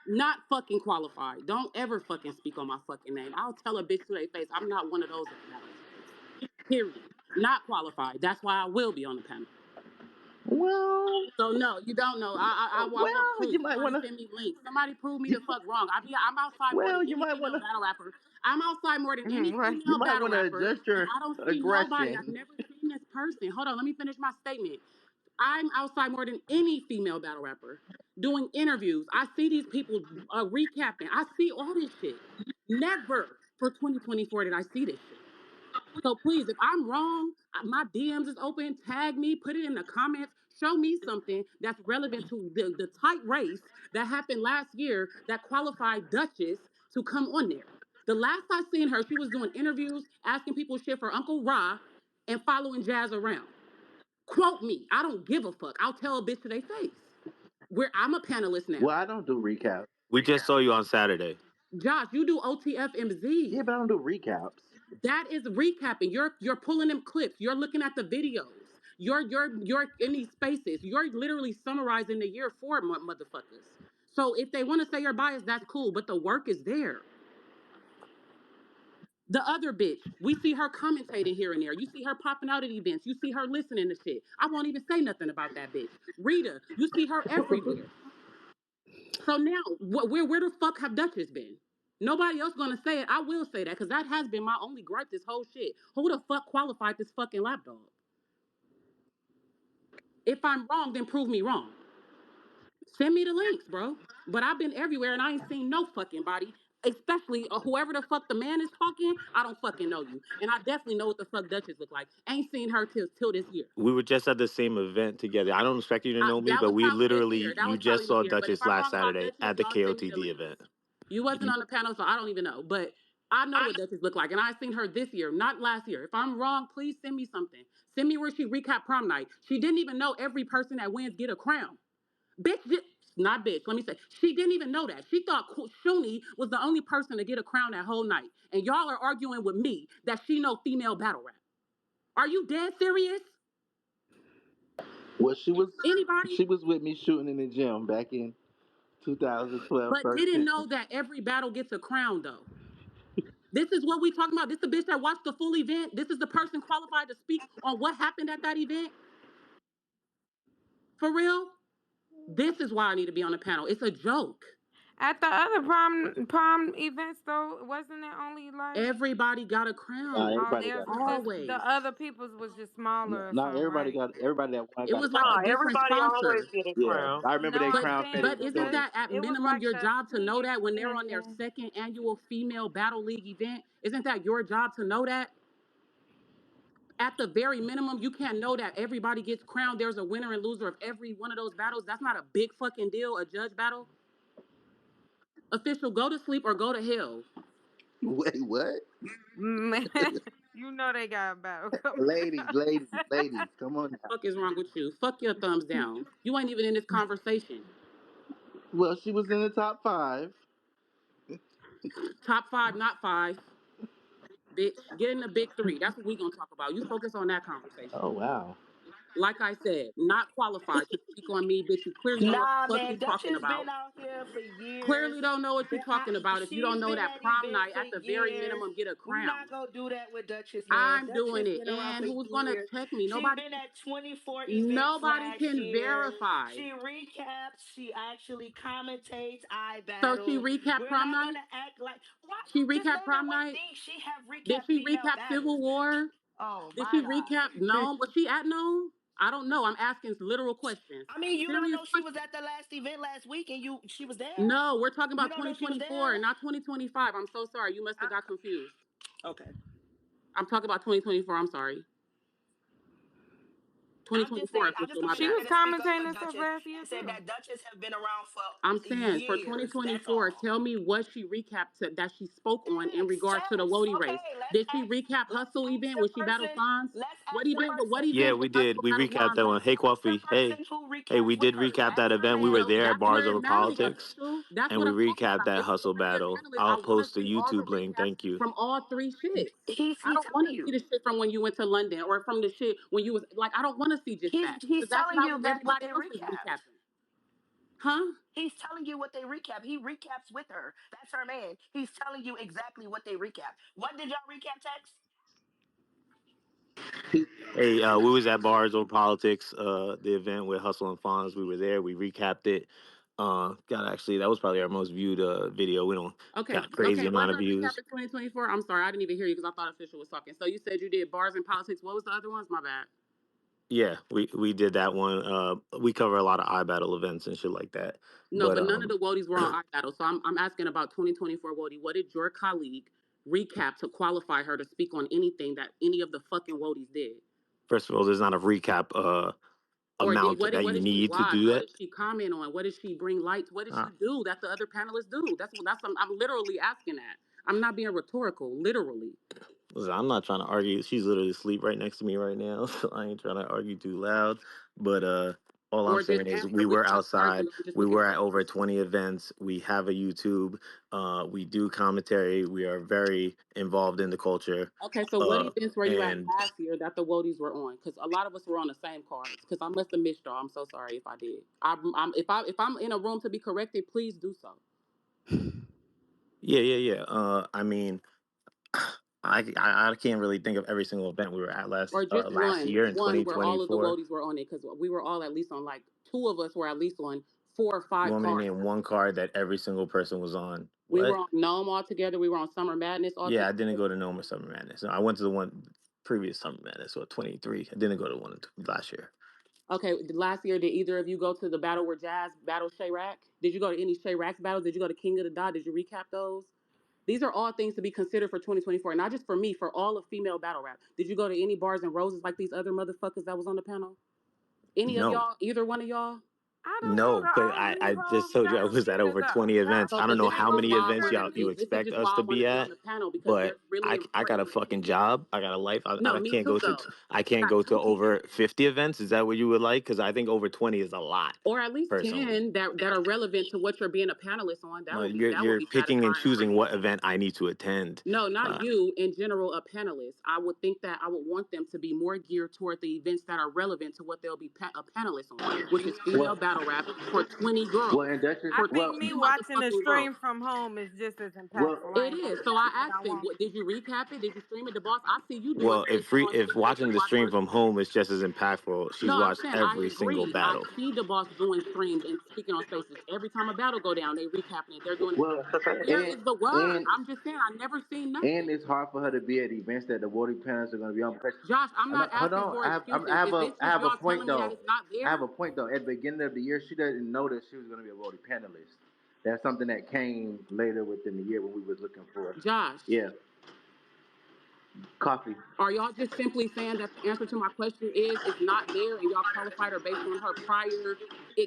D: Not fucking qualified. Don't ever fucking speak on my fucking name. I'll tell a bitch to their face. I'm not one of those Appalachians. Period. Not qualified. That's why I will be on the panel.
B: Well,
D: So no, you don't know. I want
B: well,
D: proof.
B: you might
D: Somebody
B: wanna.
D: send me links. Somebody prove me
B: You,
D: the fuck wrong. I'm outside more than
B: well, you
D: any
B: might
D: female
B: wanna.
D: battle rapper. I'm outside more than any
A: what?
B: You
D: female
B: might
D: battle
B: wanna
D: rapper,
B: adjust
D: and
B: your
D: I don't see nobody. I've
B: aggression.
D: never seen this person. Hold on, let me finish my statement. I'm outside more than any female battle rapper doing interviews. I see these people recapping. I see all this shit. Never for 2024 did I see this shit. So please, if I'm wrong, my DMs is open. Tag me, put it in the comments. Show me something that's relevant to the tight race that happened last year that qualified Dutchess to come on there. The last I seen her, she was doing interviews, asking people shit for Uncle Ra and following Jazz around. Quote me. I don't give a fuck. I'll tell a bitch to their face. I'm a panelist
B: Well,
D: now.
B: I don't do recaps.
C: We just saw you on Saturday.
D: Josh, you do
B: Yeah,
D: OTFMZ.
B: but I don't do recaps.
D: That is recapping. You're pulling them clips. You're looking at the videos. You're in these spaces. You're literally summarizing the year for motherfuckers. So if they want to say you're biased, that's cool. But the work is there. The other bitch, we see her commentating here and there. You see her popping out at events. You see her listening to shit. I won't even say nothing about that bitch. Rita, you see her everywhere. So now, where the fuck have Dutchess been? Nobody else gonna say it. I will say that because that has been my only gripe this whole shit. Who the fuck qualified this fucking lapdog? If I'm wrong, then prove me wrong. Send me the links, bro. But I've been everywhere and I ain't seen no fucking body. Especially whoever the fuck the man is talking, I don't fucking know you, and I definitely know what the fuck Dutchess look like. Ain't seen her till this year.
C: We were just at the same event together. I don't expect you to know me,
D: That
C: but
D: was
C: we
D: probably this year.
C: literally,
D: That
C: you
D: was
C: just
D: probably this
C: saw
D: year. But if
C: Duchess
D: I'm
C: last
D: wrong about
C: Saturday
D: Dutchess,
C: at the
D: y'all send me the
C: KOTD
D: links.
C: event.
D: You wasn't on the panel, so I don't even know. But I know what Duchess look like, and I seen her this year, not last year. If I'm wrong, please send me something. Send me where she recap prom night. She didn't even know every person that wins get a crown. Bitch, not bitch. Let me say, she didn't even know that. She thought Shuni was the only person to get a crown that whole night, and y'all are arguing with me that she know female battle rap. Are you dead serious?
B: Well,
D: Anybody?
B: she was with me shooting in the gym back in 2012,
D: But didn't
B: 13.
D: know that every battle gets a crown though. This is what we talking about. This the bitch that watched the full event. This is the person qualified to speak on what happened at that event. For real? This is why I need to be on the panel. It's a joke.
A: At the other prom events though, wasn't it only like,
D: Everybody got a
B: Nah,
D: crown.
A: oh,
B: everybody
A: theirs
B: got a
A: was
B: crown.
A: just the
D: Always.
A: other people's was just smaller or
B: Not
A: something,
B: everybody
A: right?
B: got everybody that won
D: It
B: got a
D: was like a
B: crown.
F: Nah,
D: different
F: everybody always
D: sponsor.
F: get a
B: Yeah,
F: crown.
B: I remember
A: No,
B: they
D: But
A: I'm
B: crown
A: saying
B: faded
D: but isn't
A: that
B: soon.
D: that at
A: it was
D: minimum
A: like
D: your
A: a
D: job to know that when they're on their
A: reunion.
D: second annual female battle league event? Isn't that your job to know that? At the very minimum, you can't know that everybody gets crowned. There's a winner and loser of every one of those battles. That's not a big fucking deal, a judge battle. Official, go to sleep or go to hell.
B: Wait, what?
A: Man, you know they got a battle coming
B: Ladies,
A: up.
B: ladies, ladies, come on now.
D: Fuck is wrong with you? Fuck your thumbs down. You ain't even in this conversation.
B: Well, she was in the top 5.
D: Top five, not five. bitch. Get in the big three. That's what we gonna talk about. You focus on that conversation.
B: Oh wow.
D: Like I said, not qualified to speak on me, bitch. You clearly don't know what
F: Nah,
D: the fuck
F: man,
D: you
F: Dutch
D: talking
F: has been
D: about.
F: out here for years.
D: Clearly don't know what you're talking about. If you don't
F: She's
D: know
F: been
D: that
F: at
D: prom
F: events
D: night,
F: for
D: at the very
F: years.
D: minimum, get a
F: We not
D: crown.
F: gonna do that with Duchess, man.
D: I'm
F: Dutch
D: doing
F: has
D: it.
F: been around
D: And
F: for
D: who's gonna
F: years.
D: check me?
F: She been at 24 events
D: Nobody
F: last
D: can
F: year.
D: verify.
F: She recaps. She actually commentates I
D: So she
F: battles.
D: recapped
F: We're
D: prom
F: not
D: night?
F: gonna act like why.
D: She
F: Just
D: recapped
F: name
D: prom
F: me one
D: night?
F: thing she have
D: Did
F: recapped
D: she
F: female
D: recap
F: battles.
D: Civil War?
F: Oh
D: Did
F: my
D: she
F: god.
D: recap Nome? Was she at Nome? I don't know. I'm asking literal questions.
F: I mean, you don't
D: Serious
F: know she was
D: questions.
F: at the last event last week, and she was there.
D: No, we're talking
F: You
D: about
F: don't know she was there.
D: 2024, not 2025. I'm so sorry. You must have
F: I,
D: got confused.
F: okay.
D: I'm talking about 2024. I'm sorry.
F: I'm just saying.
D: 2024 for
F: I'm just
D: sure.
F: gonna
D: My
A: She
F: sit
D: bad.
F: here
A: was
F: to speak up
A: commentating
F: for
A: and stuff
F: Duchess
A: last year
F: and say
A: too.
F: that Duchess have been around for
D: I'm saying for
F: years. That's
D: 2024,
F: all.
D: tell me what she recapped that she spoke on in
F: Facts,
D: regards to the
F: facts.
D: WOTY race.
F: Okay,
D: Did she recap
F: let's
D: Hustle
F: ask
D: event
F: the
D: when she battled
F: person.
D: Fonz?
F: Let's
D: What
F: ask the
D: event? What
F: person.
C: Yeah,
D: event
C: we
D: was
C: did.
D: Hustle
C: We
D: battle
C: recapped
D: Fonz
C: that
D: at?
C: one. Hey,
F: Let's ask the
C: Coffee.
F: person who
C: Hey, we
F: recaps with
C: did
F: her.
C: recap
F: That's
C: that
F: her
C: event. We were
F: man.
D: So
C: there at
D: that's
C: Bars
D: where it
C: Over
D: matters,
F: That's
C: Politics,
D: official. That's
C: and
D: what
C: we
D: I'm talking
C: recapped
D: about.
C: that
D: If you
C: hustle
D: want to be a
C: battle.
D: panelist, I
C: I'll
D: want to
C: post the
D: see all the
C: YouTube link.
D: recaps
C: Thank you.
D: from all three shits. I
F: he's
D: don't want
F: telling
D: to see
F: you.
D: the shit from when you went to London or from the shit when you was like, I don't want to see just that
F: He's
D: because that's
F: telling
D: not
F: you
D: what
F: that what
D: everybody
F: they
D: else is
F: recapped.
D: recapping. Huh?
F: He's telling you what they recap. He recaps with her. That's her man. He's telling you exactly what they recap. What did y'all recap, Tex?
C: Hey, we was at Bars Over Politics, the event with Hustle and Fonz. We were there. We recapped it. God, actually, that was probably our most viewed video. We don't
D: Okay,
C: got crazy
D: okay.
C: amount
D: Was
C: of
D: it a recap
C: views.
D: in 2024? I'm sorry, I didn't even hear you because I thought official was talking. So you said you did bars and politics. What was the other ones? My bad.
C: Yeah, we did that one. We cover a lot of iBattle events and shit like that.
D: No,
C: But
D: but none of the WOTYs were on iBattle. So I'm asking about 2024 WOTY. What did your colleague recap to qualify her to speak on anything that any of the fucking WOTYs did?
C: first of all, there's not a recap
D: Or did
C: amount that
D: what
C: you
D: did she
C: need to
D: watch?
C: do
D: What
C: that.
D: did she comment on? What did she bring light to? What did
C: Uh,
D: she do that the other panelists do? I'm literally asking that. I'm not being rhetorical, literally.
C: Listen, I'm not trying to argue. She's literally asleep right next to me right now, so I ain't trying to argue too loud. But all I'm
D: Or
C: saying
D: just
C: is
D: answer.
C: we
D: We
C: were
D: don't have to argue.
C: outside.
D: I'm just
C: We
D: looking
C: were
D: for
C: at over
D: answers.
C: 20 events. We have a YouTube. We do commentary. We are very involved in the culture.
D: Okay, so what
C: Uh,
D: events were you at
C: and
D: last year that the WOTYs were on? Because a lot of us were on the same cards. Because I must have missed y'all. I'm so sorry if I did. If I'm in a room to be corrected, please do so.
C: yeah. I mean, I can't really think of every single event we were at
D: Or just
C: last year in
D: one where all of the
C: 2024.
D: WOTYs were on it. Because we were all at least on like two of us were at least on four or
C: You
D: five
C: want me to
D: cards.
C: name one card that every single person was on?
D: We were
C: What?
D: on Gnome all together. We were on Summer Madness all
C: Yeah, I didn't
D: together.
C: go to Noma Summer Madness. No, I went to the one previous Summer Madness, so 23. I didn't go to one last year.
D: Okay, last year, did either of you go to the battle where Jazz battled Shayrak? Did you go to any Shayrak's battles? Did you go to King of the Dot? Did you recap those? These are all things to be considered for 2024, not just for me, for all of female battle rap. Did you go to any bars and roses like these other motherfuckers that was on the panel? Any of
C: No,
D: y'all? Either one of y'all?
A: I don't go
C: no,
A: to
C: but
A: all
C: I
A: these
C: just
A: hoes
C: told you I
A: that
C: was at
A: king of
C: over
A: the
C: 20 events.
A: dot.
C: I
D: So,
C: don't
D: but
C: know
D: this is
C: how
A: Ain't
D: just
C: many
D: why I
C: events
D: wanted
A: never
C: y'all you
A: me.
D: this is
C: expect
D: just
C: us
D: why I
C: to be
D: wanted to be on
C: at,
D: the panel because
C: but
D: there's really
C: I got a
D: important
C: fucking
D: information.
C: job. I got a life.
D: No,
C: I
D: me
C: can't
D: too
C: go to
D: though.
C: I
D: I
C: can't
D: got
C: go to
D: two
C: over
D: kids.
C: 50 events. Is that what you would like? Because I think over 20 is a lot,
D: Or at least
C: personally.
D: 10 that are relevant to what you're being a panelist on.
C: No,
D: That would
C: you're
D: be
C: picking and
D: satisfying for
C: choosing
D: me.
C: what event I need to attend.
D: No, not
C: Uh,
D: you in general, a panelist. I would think that I would want them to be more geared toward the events that are relevant to what they'll be a panelist on, which is female
B: Well,
D: battle rap for 20
B: well,
D: girls.
B: and Dutchess,
A: I
D: For
A: think
B: well,
D: 20
A: me watching the
D: motherfucking girls.
A: stream from home is just as impactful.
B: well,
A: I
D: It
A: ain't gonna
D: is. So
A: say
D: I
A: that I
D: asked him,
A: won't.
D: did you recap it? Did you stream it? The boss, I see you doing
C: well,
D: shit on
C: if
D: Twitter that
C: watching
D: you
C: the
D: watch
C: stream
D: on
C: from home is just as impactful, she's
D: No, I'm
C: watched
D: saying I
C: every single
D: agree. I
C: battle.
D: see the boss doing streams and speaking on spaces. Every time a battle go down, they recapping it. They're doing it.
B: well,
D: Where
B: and
D: is the word?
B: and
D: I'm just saying I never seen
B: and
D: nothing.
B: it's hard for her to be at events that the voting panels are going to be on because
D: Josh, I'm not
B: hold
D: asking
B: on.
D: for
B: I
D: excuses.
B: have
D: If
B: a
D: it's
B: I
D: just
B: have a
D: y'all
B: point
D: telling me that
B: though.
D: it's not
B: I have
D: there,
B: a point though. At the beginning of the year, she didn't know that she was going to be a voting panelist. That's something that came later within the year when we was looking for.
D: Josh,
B: Yeah, coffee.
D: are y'all just simply saying that the answer to my question is it's not there and y'all qualified her based on her prior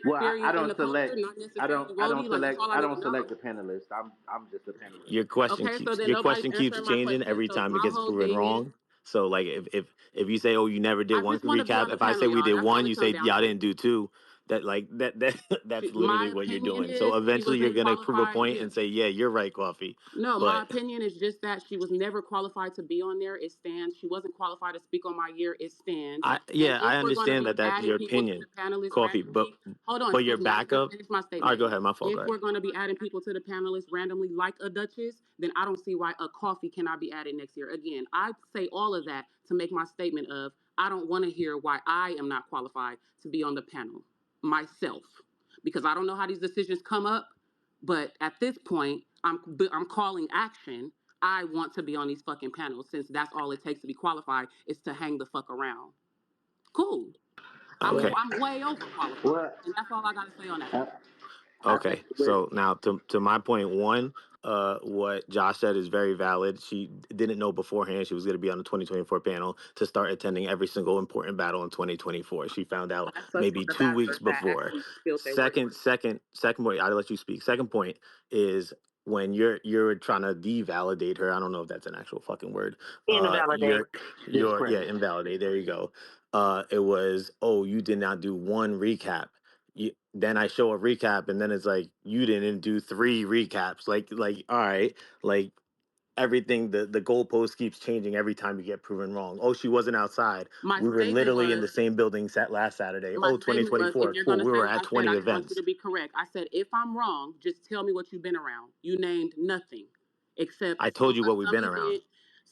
B: Well, I
D: experience in
B: don't
D: the culture,
B: select.
D: not necessarily Wody? Like that's all I
B: I
D: need
B: don't
D: to
B: select
D: know.
B: the panelists. I'm just a panelist.
D: Okay, so then
C: Your
D: nobody's
C: question keeps
D: answering my
C: changing
D: question.
C: every
D: So
C: time it
D: my
C: gets
D: whole
C: proven
D: thing is
C: wrong. So like if you say, oh, you never did
D: I
C: one
D: just want to be
C: recap,
D: on the
C: if I
D: panel,
C: say we
D: y'all.
C: did
D: That's all
C: one,
D: it
C: you
D: come
C: say
D: down
C: y'all
D: to.
C: didn't do two. That like that that's
D: My
C: literally what you're
D: opinion
C: doing. So
D: is she
C: eventually you're
D: wasn't
C: gonna prove a
D: qualified.
C: point
D: Yeah.
C: and say, yeah, you're right, Coffee.
D: No, my
C: But
D: opinion is just that she was never qualified to be on there. It stands. She wasn't qualified to speak on my year. It stands. And
C: I
D: if we're going to
C: understand
D: be
C: that that's
D: adding
C: your
D: people to the
C: opinion,
D: panelists
C: Coffee.
D: randomly, hold on,
C: But your
D: excuse me, I didn't
C: backup.
D: finish my
C: All right,
D: statement.
C: go ahead. My fault. Go
D: If
C: ahead.
D: we're going to be adding people to the panelists randomly, like a Duchess, then I don't see why a Coffee cannot be added next year. Again, I say all of that to make my statement of I don't want to hear why I am not qualified to be on the panel myself, because I don't know how these decisions come up. But at this point, I'm calling action. I want to be on these fucking panels since that's all it takes to be qualified is to hang the fuck around. Cool. I'm
C: Okay.
B: Well,
D: I'm way over qualified,
B: well,
D: and that's all I gotta say on that.
B: I, I think
C: Okay,
B: with
C: so now to my point one, what Josh said is very valid. She didn't know beforehand she was going to be on the 2024 panel to start attending every single important battle in 2024. She found out
D: That sucks for
C: maybe
D: the
C: 2 weeks
D: battlers that
C: before.
D: actually spilled their work.
C: Second point. I'll let you speak. Second point is when you're trying to devalidate her. I don't know if that's an actual fucking word.
G: Invalidate.
C: You're yeah,
B: discredit.
C: invalidate. There you go. It was, oh, you did not do one recap. Then I show a recap, and then it's like you didn't do three recaps. Like all right, like everything. The goalpost keeps changing every time you get proven wrong. Oh, she wasn't outside.
D: My
C: We were
D: statement
C: literally in
D: was
C: the same building set last Saturday.
D: my
C: Oh,
D: statement was if
C: 2024,
D: you're
C: cool.
D: gonna
C: We
D: say
C: were
D: what
C: at
D: I said,
C: 20
D: I just want you
C: events.
D: to be correct. I said if I'm wrong, just tell me what you've been around. You named nothing except
C: I told you what we've
D: some
C: been around.
D: event,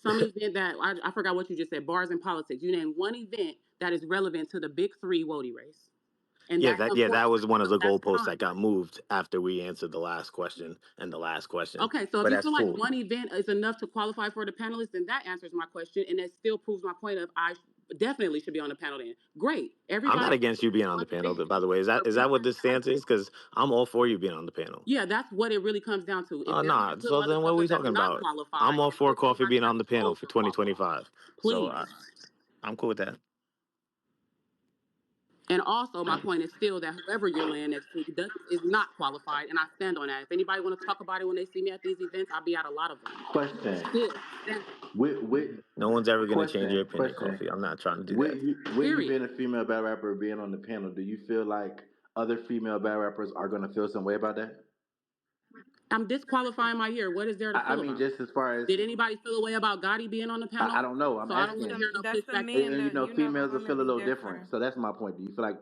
D: some event that I forgot what you just said. Bars and politics. You named one event that is relevant to the big three WOTY race, and that's
C: That was
D: unfortunate.
C: one of
D: So
C: the
D: that's
C: goalposts
D: fine.
C: that got moved after we answered the last question and the last question.
D: Okay, so if
C: But
D: you
C: that's
D: feel like
C: cool.
D: one event is enough to qualify for the panelists, then that answers my question, and that still proves my point of definitely should be on the panel. Then great,
C: I'm not
D: everybody
C: against you being on
D: one
C: the panel.
D: event
C: But by the way,
D: for
C: is that what
D: people
C: this
D: that
C: stance is?
D: actually.
C: Because I'm all for you being on the panel.
D: Yeah, that's what it really comes down to. If there's
C: Nah.
D: two
C: So then what are we
D: motherfuckers that's
C: talking
D: not
C: about? I'm
D: qualified,
C: all
D: then
C: for
D: put
C: Coffee
D: somebody
C: being
D: that's
C: on the panel
D: supposed
C: for
D: to qualify.
C: 2025. So
D: Please.
C: I'm cool with that.
D: And also, my point is still that whoever you're laying next to is not qualified, and I stand on that. If anybody want to talk about it when they see me at these events, I'll be at a lot of them.
B: Question.
D: Still, I stand on it.
B: With
C: No one's ever gonna change your opinion,
B: question.
C: Coffee. I'm not trying to do that.
B: With you
D: Period.
B: being a female battle rapper being on the panel, do you feel like other female battle rappers are gonna feel some way about that?
D: I'm disqualifying my year. What is there to
B: I
D: feel
B: mean,
D: about?
B: just as far as
D: Did anybody feel a way about Gotti being on the
B: I
D: panel?
B: don't know. I'm
D: So I don't
A: That's
D: want to
B: asking.
D: hear no
A: the
D: pushback
A: men
D: there.
B: You
A: that
B: know,
A: you know
B: females will
A: women
B: feel a
A: be
B: little different.
A: different.
B: So that's my point. Do you feel like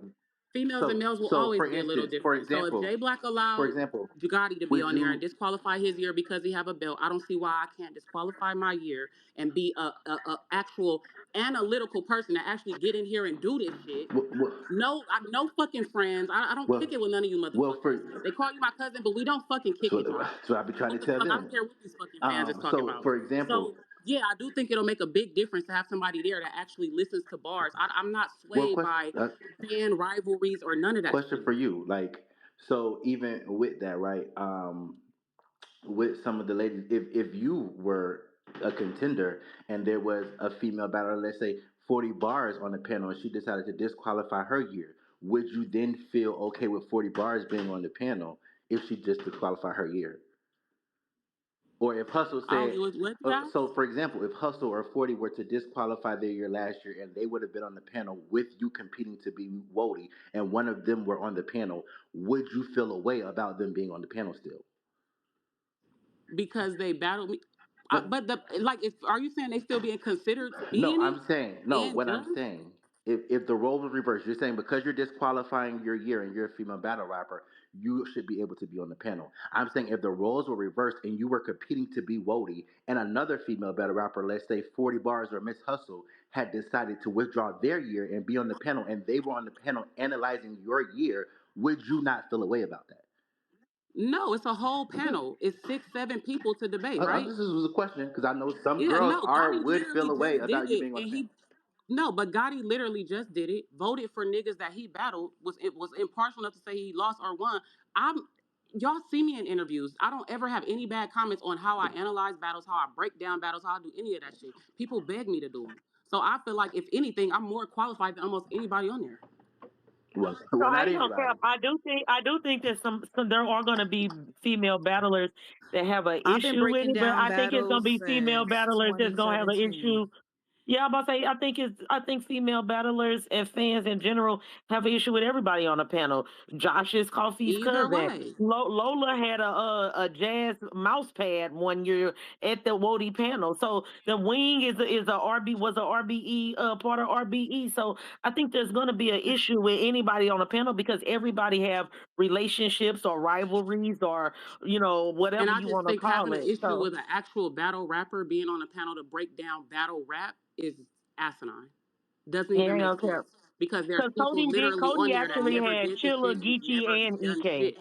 D: Females and males will
B: so?
D: always
B: For
D: be a little
B: instance, for
D: different. So if
B: example,
D: Jay Black
B: for
D: allowed
B: example,
D: Gotti to be
B: would
D: on there and
B: you?
D: disqualify his year because he have a belt, I don't see why I can't disqualify my year and be a actual analytical person that actually get in here and do this shit.
B: What,
D: No, I'm no fucking friends. I don't kick
B: well,
D: it with none of you
B: well,
D: motherfuckers.
B: for
D: They call you my cousin, but we don't fucking kick
B: so,
D: it, Josh.
B: so I be trying to
D: What the
B: tell
D: fuck? I
B: them.
D: don't care what these fucking fans is talking
B: So
D: about.
B: for example,
D: So yeah, I do think it'll make a big difference to have somebody there that actually listens to bars. I'm not
B: well,
D: swayed by
B: uh,
D: fan rivalries or none of that
B: question
D: shit.
B: for you, like, so even with that, right? With some of the ladies, if you were a contender and there was a female battler, let's say 40 bars on the panel, and she decided to disqualify her year, would you then feel okay with 40 bars being on the panel if she just disqualified her year? Or if Hustle said,
D: What you ask?
B: so for example, if Hustle or 40 were to disqualify their year last year and they would have been on the panel with you competing to be Wody, and one of them were on the panel, would you feel a way about them being on the panel still?
D: Because they battled me.
B: No,
D: But the like, if are you saying they still being considered to be
B: no,
D: in it
B: I'm saying, no,
D: and
B: what I'm
D: judged?
B: saying, if the role was reversed, you're saying because you're disqualifying your year and you're a female battle rapper, you should be able to be on the panel. I'm saying if the roles were reversed and you were competing to be Wody and another female battle rapper, let's say 40 Bars or Miss Hustle, had decided to withdraw their year and be on the panel and they were on the panel analyzing your year, would you not feel a way about that?
D: No, it's a whole
B: Okay.
D: panel. It's 6, 7 people to debate, right?
B: This was a question because I know some
D: Yeah,
B: girls
D: no,
B: are
D: Gotti
B: would feel
D: literally
B: a way
D: just did
B: about you
D: it,
B: being on the
D: and
B: panel.
D: he no, but Gotti literally just did it. Voted for niggas that he battled. Was impartial enough to say he lost or won. I'm y'all see me in interviews. I don't ever have any bad comments on how I analyze battles, how I break down battles, how I do any of that shit. People beg me to do them. So I feel like if anything, I'm more qualified than almost anybody on there.
G: So
B: Well,
G: I
B: not
G: ain't gonna
B: anybody.
G: cap. I do think that some there are gonna be female battlers that have an
A: I've been
G: issue with
A: breaking
G: it, but
A: down
G: I think it's gonna
A: battles
G: be female
A: since
G: battlers that's gonna have an
A: 2017.
G: issue. Yeah, I'm about to say I think female battlers and fans in general have an issue with everybody on the panel. Josh is Coffee's
D: Either
G: cousin.
D: way.
G: Lola had a jazz mouse pad one year at the WOTY panel. So the wing is a RB was a RBE part of RBE. So I think there's going to be an issue with anybody on the panel because everybody have relationships or rivalries or
D: And
G: whatever
D: I
G: you
D: just
G: want to
D: think
G: call
D: having an
G: it.
D: issue
G: So
D: with an actual battle rapper being on a panel to break down battle rap is asinine. Doesn't
G: he
D: even
G: ain't
D: make
G: gonna care.
D: sense because there's
G: Because
D: people literally on
G: Cody
D: there that
G: actually
D: never
G: had
D: did this
G: Chilla,
D: shit and
G: Geechee,
D: never
G: and
D: done
G: EK.
D: shit.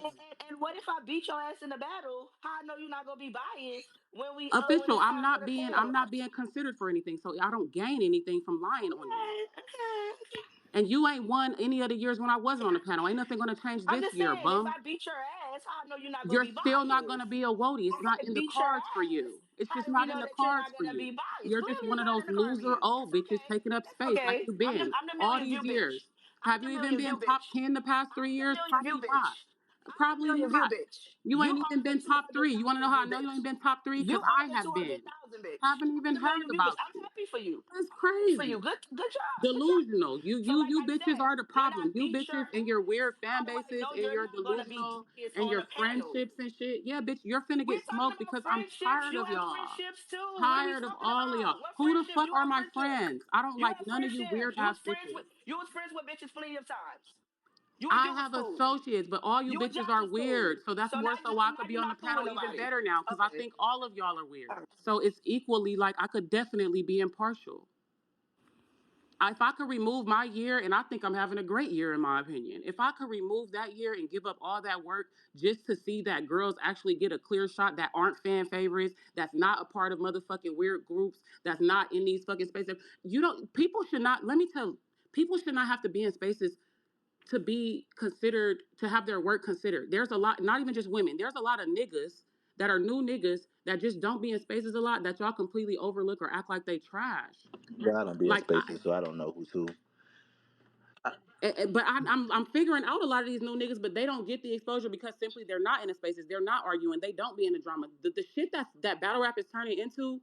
F: And what if I beat your ass in the battle? How I know you're not gonna be biased when
D: Official,
F: it's time for the
D: I'm
F: panel?
D: not being considered for anything, so I don't gain anything from lying on you.
F: Okay, okay.
D: And you ain't won any of the years when I wasn't on the panel. Ain't nothing gonna change
F: I'm
D: this
F: just
D: year,
F: saying, if
D: bum.
F: I beat your ass, how I know you're not gonna
D: You're
F: be
D: still not gonna
F: biased?
D: be a WOTY. It's
F: If
D: not
F: I
D: in the
F: beat your
D: cards for
F: ass,
D: you. It's
F: how
D: just
F: do we
D: not in
F: know
D: the
F: that you're
D: cards
F: not
D: for
F: gonna be
D: you.
F: biased?
D: You're just
F: Clearly,
D: one
F: it's
D: of
F: not
D: those
F: in the cards for
D: loser
F: you.
D: old
F: That's
D: bitches
F: okay.
D: taking up
F: That's
D: space like
F: okay.
D: you've been
F: I'm the
D: all
F: millionth
D: these
F: view
D: years.
F: bitch.
D: Have
F: I'm
D: you
F: the
D: even
F: millionth view
D: been top
F: bitch.
D: 10 the past
F: I'm
D: 3 years?
F: the millionth view
D: Probably not.
F: bitch. I'm the
D: Probably
F: millionth view
D: not.
F: bitch.
D: You
F: You
D: ain't even
F: are the
D: been top 3. You want to
F: 200,000
D: know how I
F: view
D: know you ain't
F: bitch.
D: been top 3?
F: You
D: Because
F: are
D: I
F: the
D: have been.
F: 200,000 bitch.
D: Haven't
F: I'm
D: even
F: the
D: heard
F: millionth view bitch.
D: about
F: I'm
D: you.
F: happy for you.
D: It's
F: I'm happy for
D: crazy.
F: you. Good job. Good job.
D: Delusional.
F: So like
D: You
F: I
D: bitches
F: said,
D: are the
F: when I
D: problem. You
F: beat your
D: bitches and your
F: ass,
D: weird fan
F: how do I
D: bases
F: know
D: and
F: you're
D: your
F: not gonna be
D: delusional
F: biased
D: and
F: on
D: your
F: the panel?
D: friendships and shit. Yeah, bitch, you're finna
F: We're
D: get
F: talking
D: smoked
F: about
D: because I'm
F: friendships.
D: tired
F: You
D: of
F: have
D: y'all.
F: friendships too. What are we
D: Tired of
F: talking
D: all of y'all.
F: about? What
D: Who the
F: friendships?
D: fuck
F: You
D: are
F: have
D: my
F: friendships.
D: friends? I don't
F: You
D: like
F: have
D: none of you weird
F: friendships.
D: ass bitches.
F: You was friends with bitches plenty of times.
D: I
F: You was
D: have
F: cool.
D: associates, but all you
F: You and
D: bitches
F: Josh
D: are
F: was cool.
D: weird. So that's
F: So
D: more so why I
F: now
D: could be
F: you're
D: on the
F: not cool with
D: panel even
F: nobody.
D: better now because I
F: Okay.
D: think all of y'all are weird.
F: All right.
D: So it's equally like I could definitely be impartial. If I could remove my year, and I think I'm having a great year in my opinion, if I could remove that year and give up all that work just to see that girls actually get a clear shot that aren't fan favorites, that's not a part of motherfucking weird groups, that's not in these fucking spaces, you don't, people should not, let me tell, people should not have to be in spaces to be considered, to have their work considered. There's a lot, not even just women, there's a lot of niggas that are new niggas that just don't be in spaces a lot that y'all completely overlook or act like they trash.
B: But I don't be in
D: Like
B: spaces, so I don't know who's who.
D: But I'm figuring out a lot of these new niggas, but they don't get the exposure because simply they're not in the spaces, they're not arguing, they don't be in the drama. The shit that battle rap is turning into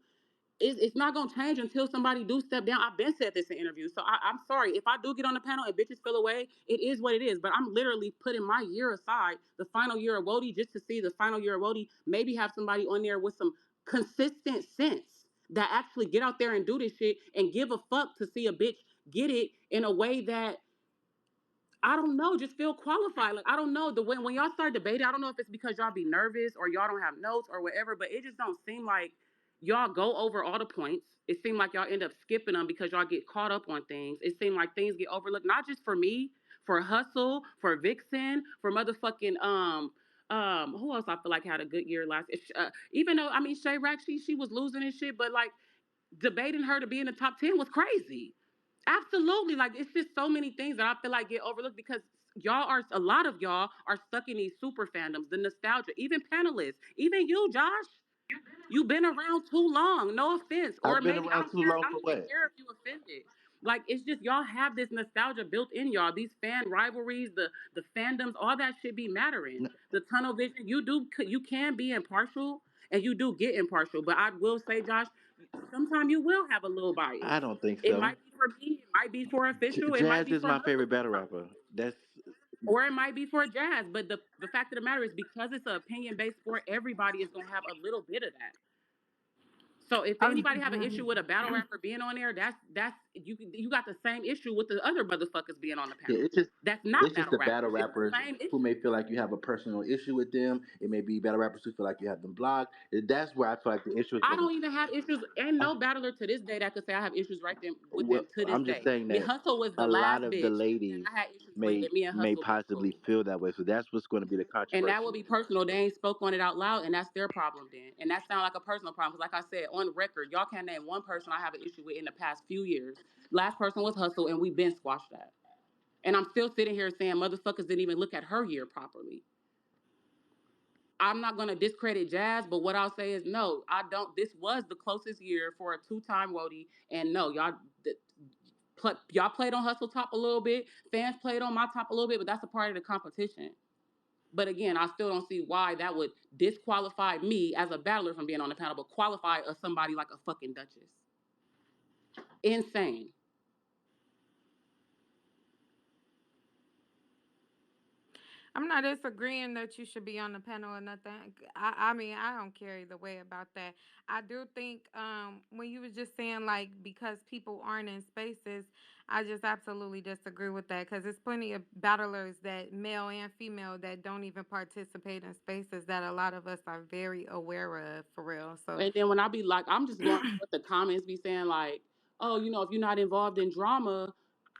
D: is it's not gonna change until somebody do step down. I've been said this in interviews, so I'm sorry if I do get on the panel and bitches feel away. It is what it is. But I'm literally putting my year aside, the final year of WOTY, just to see the final year of WOTY. Maybe have somebody on there with some consistent sense that actually get out there and do this shit and give a fuck to see a bitch get it in a way that I don't know, just feel qualified. Like I don't know the when y'all start debating, I don't know if it's because y'all be nervous or y'all don't have notes or whatever, but it just don't seem like y'all go over all the points. It seemed like y'all end up skipping them because y'all get caught up on things. It seemed like things get overlooked, not just for me, for Hustle, for Vixen, for motherfucking who else I feel like had a good year last. Even though I mean Shay Rack, she was losing and shit, but like debating her to be in the top 10 was crazy. Absolutely. Like it's just so many things that I feel like get overlooked because y'all are a lot of y'all are stuck in these super fandoms, the nostalgia, even panelists, even you, Josh. You've been around too long. No offense. Or
B: I've been
D: maybe I
B: around
D: don't
B: too
D: care.
B: long
D: I
B: for
D: don't even
B: what?
D: care if you offended. Like it's just y'all have this nostalgia built in y'all. These fan rivalries, the fandoms, all that should be mattering. The tunnel vision. You can be impartial and you do get impartial. But I will say, Josh, sometimes you will have a little bias.
B: I don't think
D: It
B: so.
D: might be for me, it might be for official, it might
B: Jazz
D: be
B: is
D: for
B: my
D: hustle
B: favorite battle
D: sometimes.
B: rapper. That's
D: Or it might be for jazz. But the fact of the matter is because it's an opinion based sport, everybody is gonna have a little bit of that. So if anybody have an issue with a battle rapper being on there, that's you got the same issue with the other motherfuckers being on the
B: yeah.
D: panel. That's
B: It's
D: not
B: just
D: battle
B: the battle
D: rappers. It's the
B: rappers
D: same
B: who may
D: issue.
B: feel like you have a personal issue with them. It may be battle rappers who feel like you have them blocked. That's where I feel like the issue is
D: I
B: going to.
D: don't even have issues. Ain't no battler to this day that could say I have issues right there with
B: Well,
D: them to this
B: I'm just
D: day.
B: saying
D: Me
B: that
D: Hustle was the
B: a lot
D: last
B: of the
D: bitch that
B: ladies
D: I had issues with,
B: may
D: and me and
B: may
D: Hustle been
B: possibly
D: cool.
B: feel that way. So that's what's going to be the
D: And that will
B: controversy.
D: be personal. They ain't spoke on it out loud, and that's their problem then. And that sounds like a personal problem. Because like I said, on record, y'all can't name one person I have an issue with in the past few years. Last person was Hustle, and we've been squashed that. And I'm still sitting here saying motherfuckers didn't even look at her year properly. I'm not gonna discredit Jazz, but what I'll say is no, I don't. This was the closest year for a two-time WOTY, and no, y'all played on Hustle Top a little bit. Fans played on my top a little bit, but that's a part of the competition. But again, I still don't see why that would disqualify me as a battler from being on the panel, but qualify as somebody like a fucking Dutchess. Insane.
A: I'm not disagreeing that you should be on the panel or nothing. I mean, I don't care either way about that. I do think when you was just saying like because people aren't in spaces, I just absolutely disagree with that because there's plenty of battlers that male and female that don't even participate in spaces that a lot of us are very aware of for real. So
D: And then when I be like, I'm just going what the comments be saying, like, oh, if you're not involved in drama,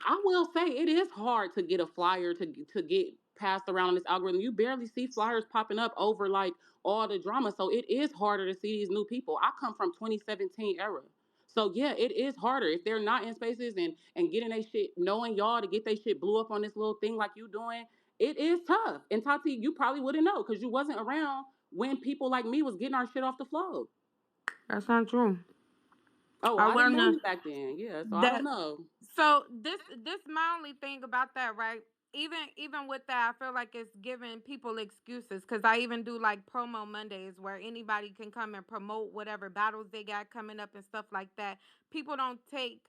D: I will say it is hard to get a flyer to get passed around on this algorithm. You barely see flyers popping up over like all the drama, so it is harder to see these new people. I come from 2017 era. So yeah, it is harder if they're not in spaces and getting their shit, knowing y'all to get their shit blew up on this little thing like you doing. It is tough. And Tati, you probably wouldn't know because you wasn't around when people like me was getting our shit off the floor.
A: that's not true.
D: Oh,
A: I
D: I didn't know
A: wasn't
D: you back then. Yeah, so I don't
A: that.
D: know.
A: So this my only thing about that, right? Even with that, I feel like it's giving people excuses because I even do like promo Mondays where anybody can come and promote whatever battles they got coming up and stuff like that. People don't take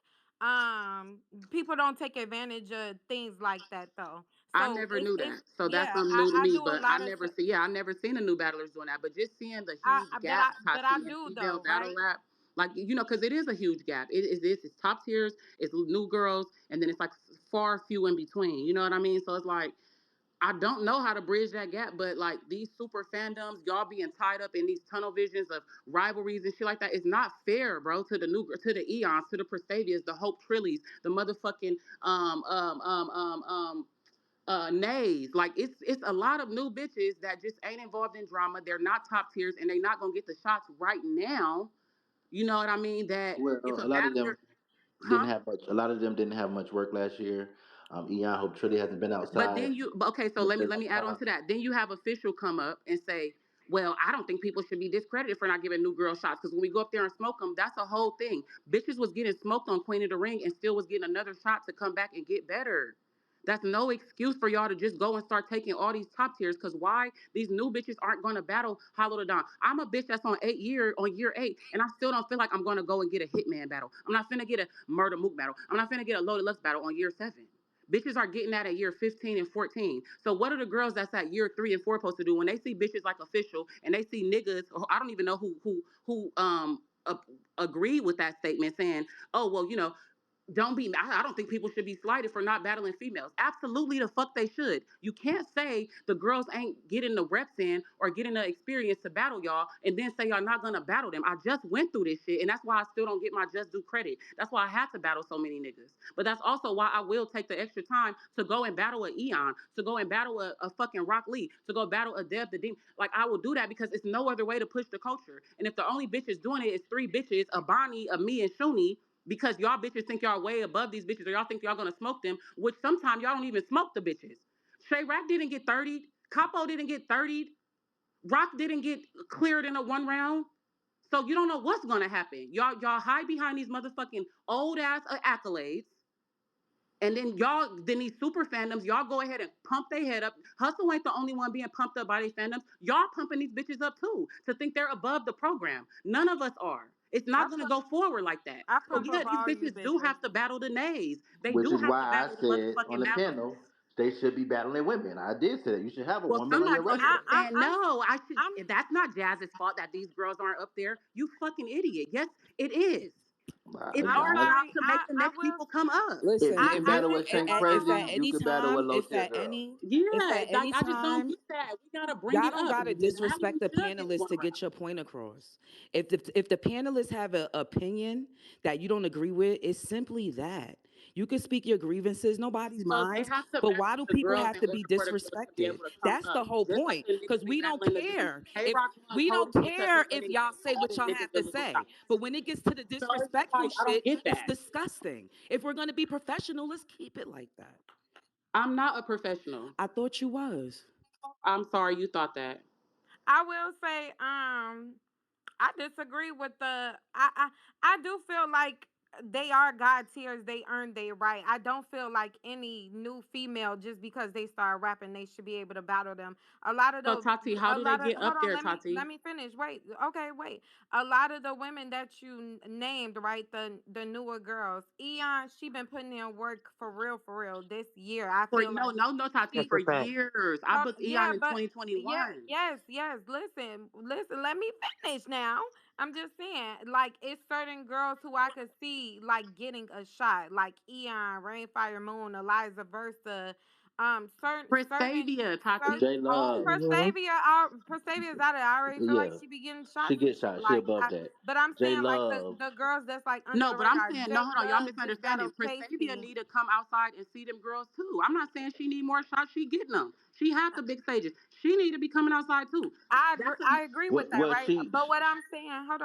A: um people don't take advantage of things like that though.
D: I
A: So
D: never knew
A: it's
D: that. So that's
A: yeah,
D: something new to
A: I
D: me.
A: do a
D: But I
A: lot of
D: never see. Yeah, I never seen a new battlers doing that. But just seeing the huge gap,
A: but I
D: Tati, in
A: do
D: female
A: though,
D: battle
A: right?
D: rap, like because it is a huge gap. It is this. It's top tiers. It's new girls, and then it's like far few in between. You know what I mean? So it's like I don't know how to bridge that gap, but like these super fandoms, y'all being tied up in these tunnel visions of rivalries and shit like that is not fair, bro. To the Eons, to the Prestavias, the Hope Trillies, the motherfucking nays. Like it's a lot of new bitches that just ain't involved in drama. They're not top tiers, and they not gonna get the shots right now. You know what I mean? That
B: Well,
D: if a
B: a lot of them
D: battler, huh?
B: a lot of them didn't have much work last year. Eon Hope Trilly hasn't been
D: But
B: outside
D: okay, so
B: in a
D: let me
B: very
D: let
B: long
D: me add on
B: time.
D: to that. Then you have official come up and say, "Well, I don't think people should be discredited for not giving new girl shots because when we go up there and smoke them, that's a whole thing. Bitches was getting smoked on Queen of the Ring and still was getting another shot to come back and get better. That's no excuse for y'all to just go and start taking all these top tiers. Cause why these new bitches aren't gonna battle Hollow the Dawn? I'm a bitch that's on year 8, and I still don't feel like I'm gonna go and get a Hitman battle. I'm not finna get a Murder Mook battle. I'm not finna get a Loaded Lux battle on year 7. Bitches are getting that at year 15 and 14. So what are the girls that's at year 3 and 4 supposed to do when they see bitches like official and they see niggas? I don't even know who agreed with that statement saying, oh well, don't be I don't think people should be slighted for not battling females. Absolutely the fuck they should. You can't say the girls ain't getting the reps in or getting the experience to battle y'all and then say y'all not gonna battle them. I just went through this shit and that's why I still don't get my just due credit. That's why I had to battle so many niggas. But that's also why I will take the extra time to go and battle a Eon, to go and battle a fucking Rock Lee, to go battle a Dev the Demon. Like I will do that because it's no other way to push the culture. And if the only bitches doing it is 3 bitches, a Bonnie, a me, and Shuni, because y'all bitches think y'all way above these bitches or y'all think y'all gonna smoke them, which sometimes y'all don't even smoke the bitches. Shay Rack didn't get 30'd. Capo didn't get 30'd. Rock didn't get cleared in a 1 round. So you don't know what's gonna happen. Y'all hide behind these motherfucking old ass accolades. And then these super fandoms, y'all go ahead and pump their head up. Hustle ain't the only one being pumped up by these fandoms. Y'all pumping these bitches up too to think they're above the program. None of us are. It's
A: I
D: not gonna
A: put
D: go forward like that.
A: I
D: So
A: pump
D: yeah,
A: up
D: these
A: all you
D: bitches do
A: bitches.
D: have to battle the nays. They
B: Which
D: do
B: is
D: have
B: why
D: to
B: I
D: battle the
B: said on
D: motherfucking
B: the
D: Malcolm.
B: panel they should be battling women. I did say that you should have a
D: Well,
B: woman on
D: somebody
B: your
D: told me to
A: I,
B: record.
A: I'm
D: stand.
A: I'm
D: No, I
A: I'm
D: should. That's not Jazz's fault that these girls aren't up there. You fucking idiot. Yes, it is. It's
A: I'm
D: our job
A: sorry.
D: to make the
A: I
D: next
A: will.
D: people come up.
B: If
H: Listen,
B: you
A: I
B: can
H: if
A: I
H: it
B: battle
A: will
B: with
A: say
B: Shank
H: if
B: Crazy,
H: at
A: hold
B: you
H: any
B: can battle with
H: time,
B: low tier girl.
H: if
D: Yeah,
H: at
D: like
H: any
D: I just don't
H: time
D: get that. We gotta bring
H: y'all
D: it
H: don't
D: up.
H: gotta
D: Now you
H: disrespect the
D: should get
H: panelists
D: one
H: to
D: round.
H: get your point across. If the panelists have an opinion that you don't agree with, it's simply that. You can speak your grievances, nobody's
D: So they
H: minds,
D: have to
H: but
D: battle
H: why do
D: the
H: people
D: girls
H: have
D: in
H: to be
D: order for the girls to be able
H: disrespected?
D: to come
H: That's
D: up.
H: the whole
D: Just like
H: point.
D: the
H: Because
D: niggas be
H: we don't
D: battling the dudes.
H: care
D: K
H: if
D: Rock won
H: we don't
D: Hope because
H: care
D: he went
H: if
D: and
H: y'all
D: gave
H: say
D: all
H: what
D: them
H: y'all
D: niggas
H: have
D: a
H: to
D: little
H: say.
D: shot.
H: But when it gets to the
D: So it's just like
H: disrespectful
D: I don't
H: shit,
D: get
H: it's
D: that.
H: disgusting. If we're gonna be professional, let's keep it like that.
D: I'm not a professional.
H: I thought you was.
D: I'm sorry you thought that.
A: I will say I disagree with the I do feel like they are God tiers. They earned their right. I don't feel like any new female just because they start rapping, they should be able to battle them. A lot of
D: So
A: the,
D: Tati, how
A: a
D: do they
A: lot of,
D: get
A: hold
D: up
A: on,
D: there,
A: let
D: Tati?
A: me finish. Wait, okay, wait. A lot of the women that you named, right, the newer girls, Eon, she been putting in work for real this year. I
D: For
A: feel
D: no,
A: like
D: no, no, Tati,
C: That's
A: she
D: for
C: a fact.
D: years. I booked Eon
A: yeah,
D: in
A: but yeah,
D: 2021.
A: yes, yes. Listen, listen. Let me finish now. I'm just saying, like, it's certain girls who I could see like getting a shot, like Eon, Rainfire Moon, Eliza Versa, certain,
D: Prestavia, Tati.
B: J Love,
D: Oh,
C: Hmm.
A: Persavia's out of. I already feel like
B: yeah,
A: she be getting
B: she
A: shots and
B: gets
A: shit.
B: shot. She above that.
A: But I'm
B: J
A: saying like
B: Love,
A: the girls that's like under
D: no,
A: the
D: but I'm
A: radar.
D: saying, no,
A: J
D: hold on. Y'all
A: Love just
D: misunderstanding.
A: battled
D: Prestavia
A: Casey.
D: need to come outside and see them girls too. I'm not saying she need more shots. She getting them. She had the big stages. She need to be coming outside too.
A: I agree.
D: That's a,
A: I agree with that,
B: well,
A: right?
B: she,
A: But what I'm saying, hold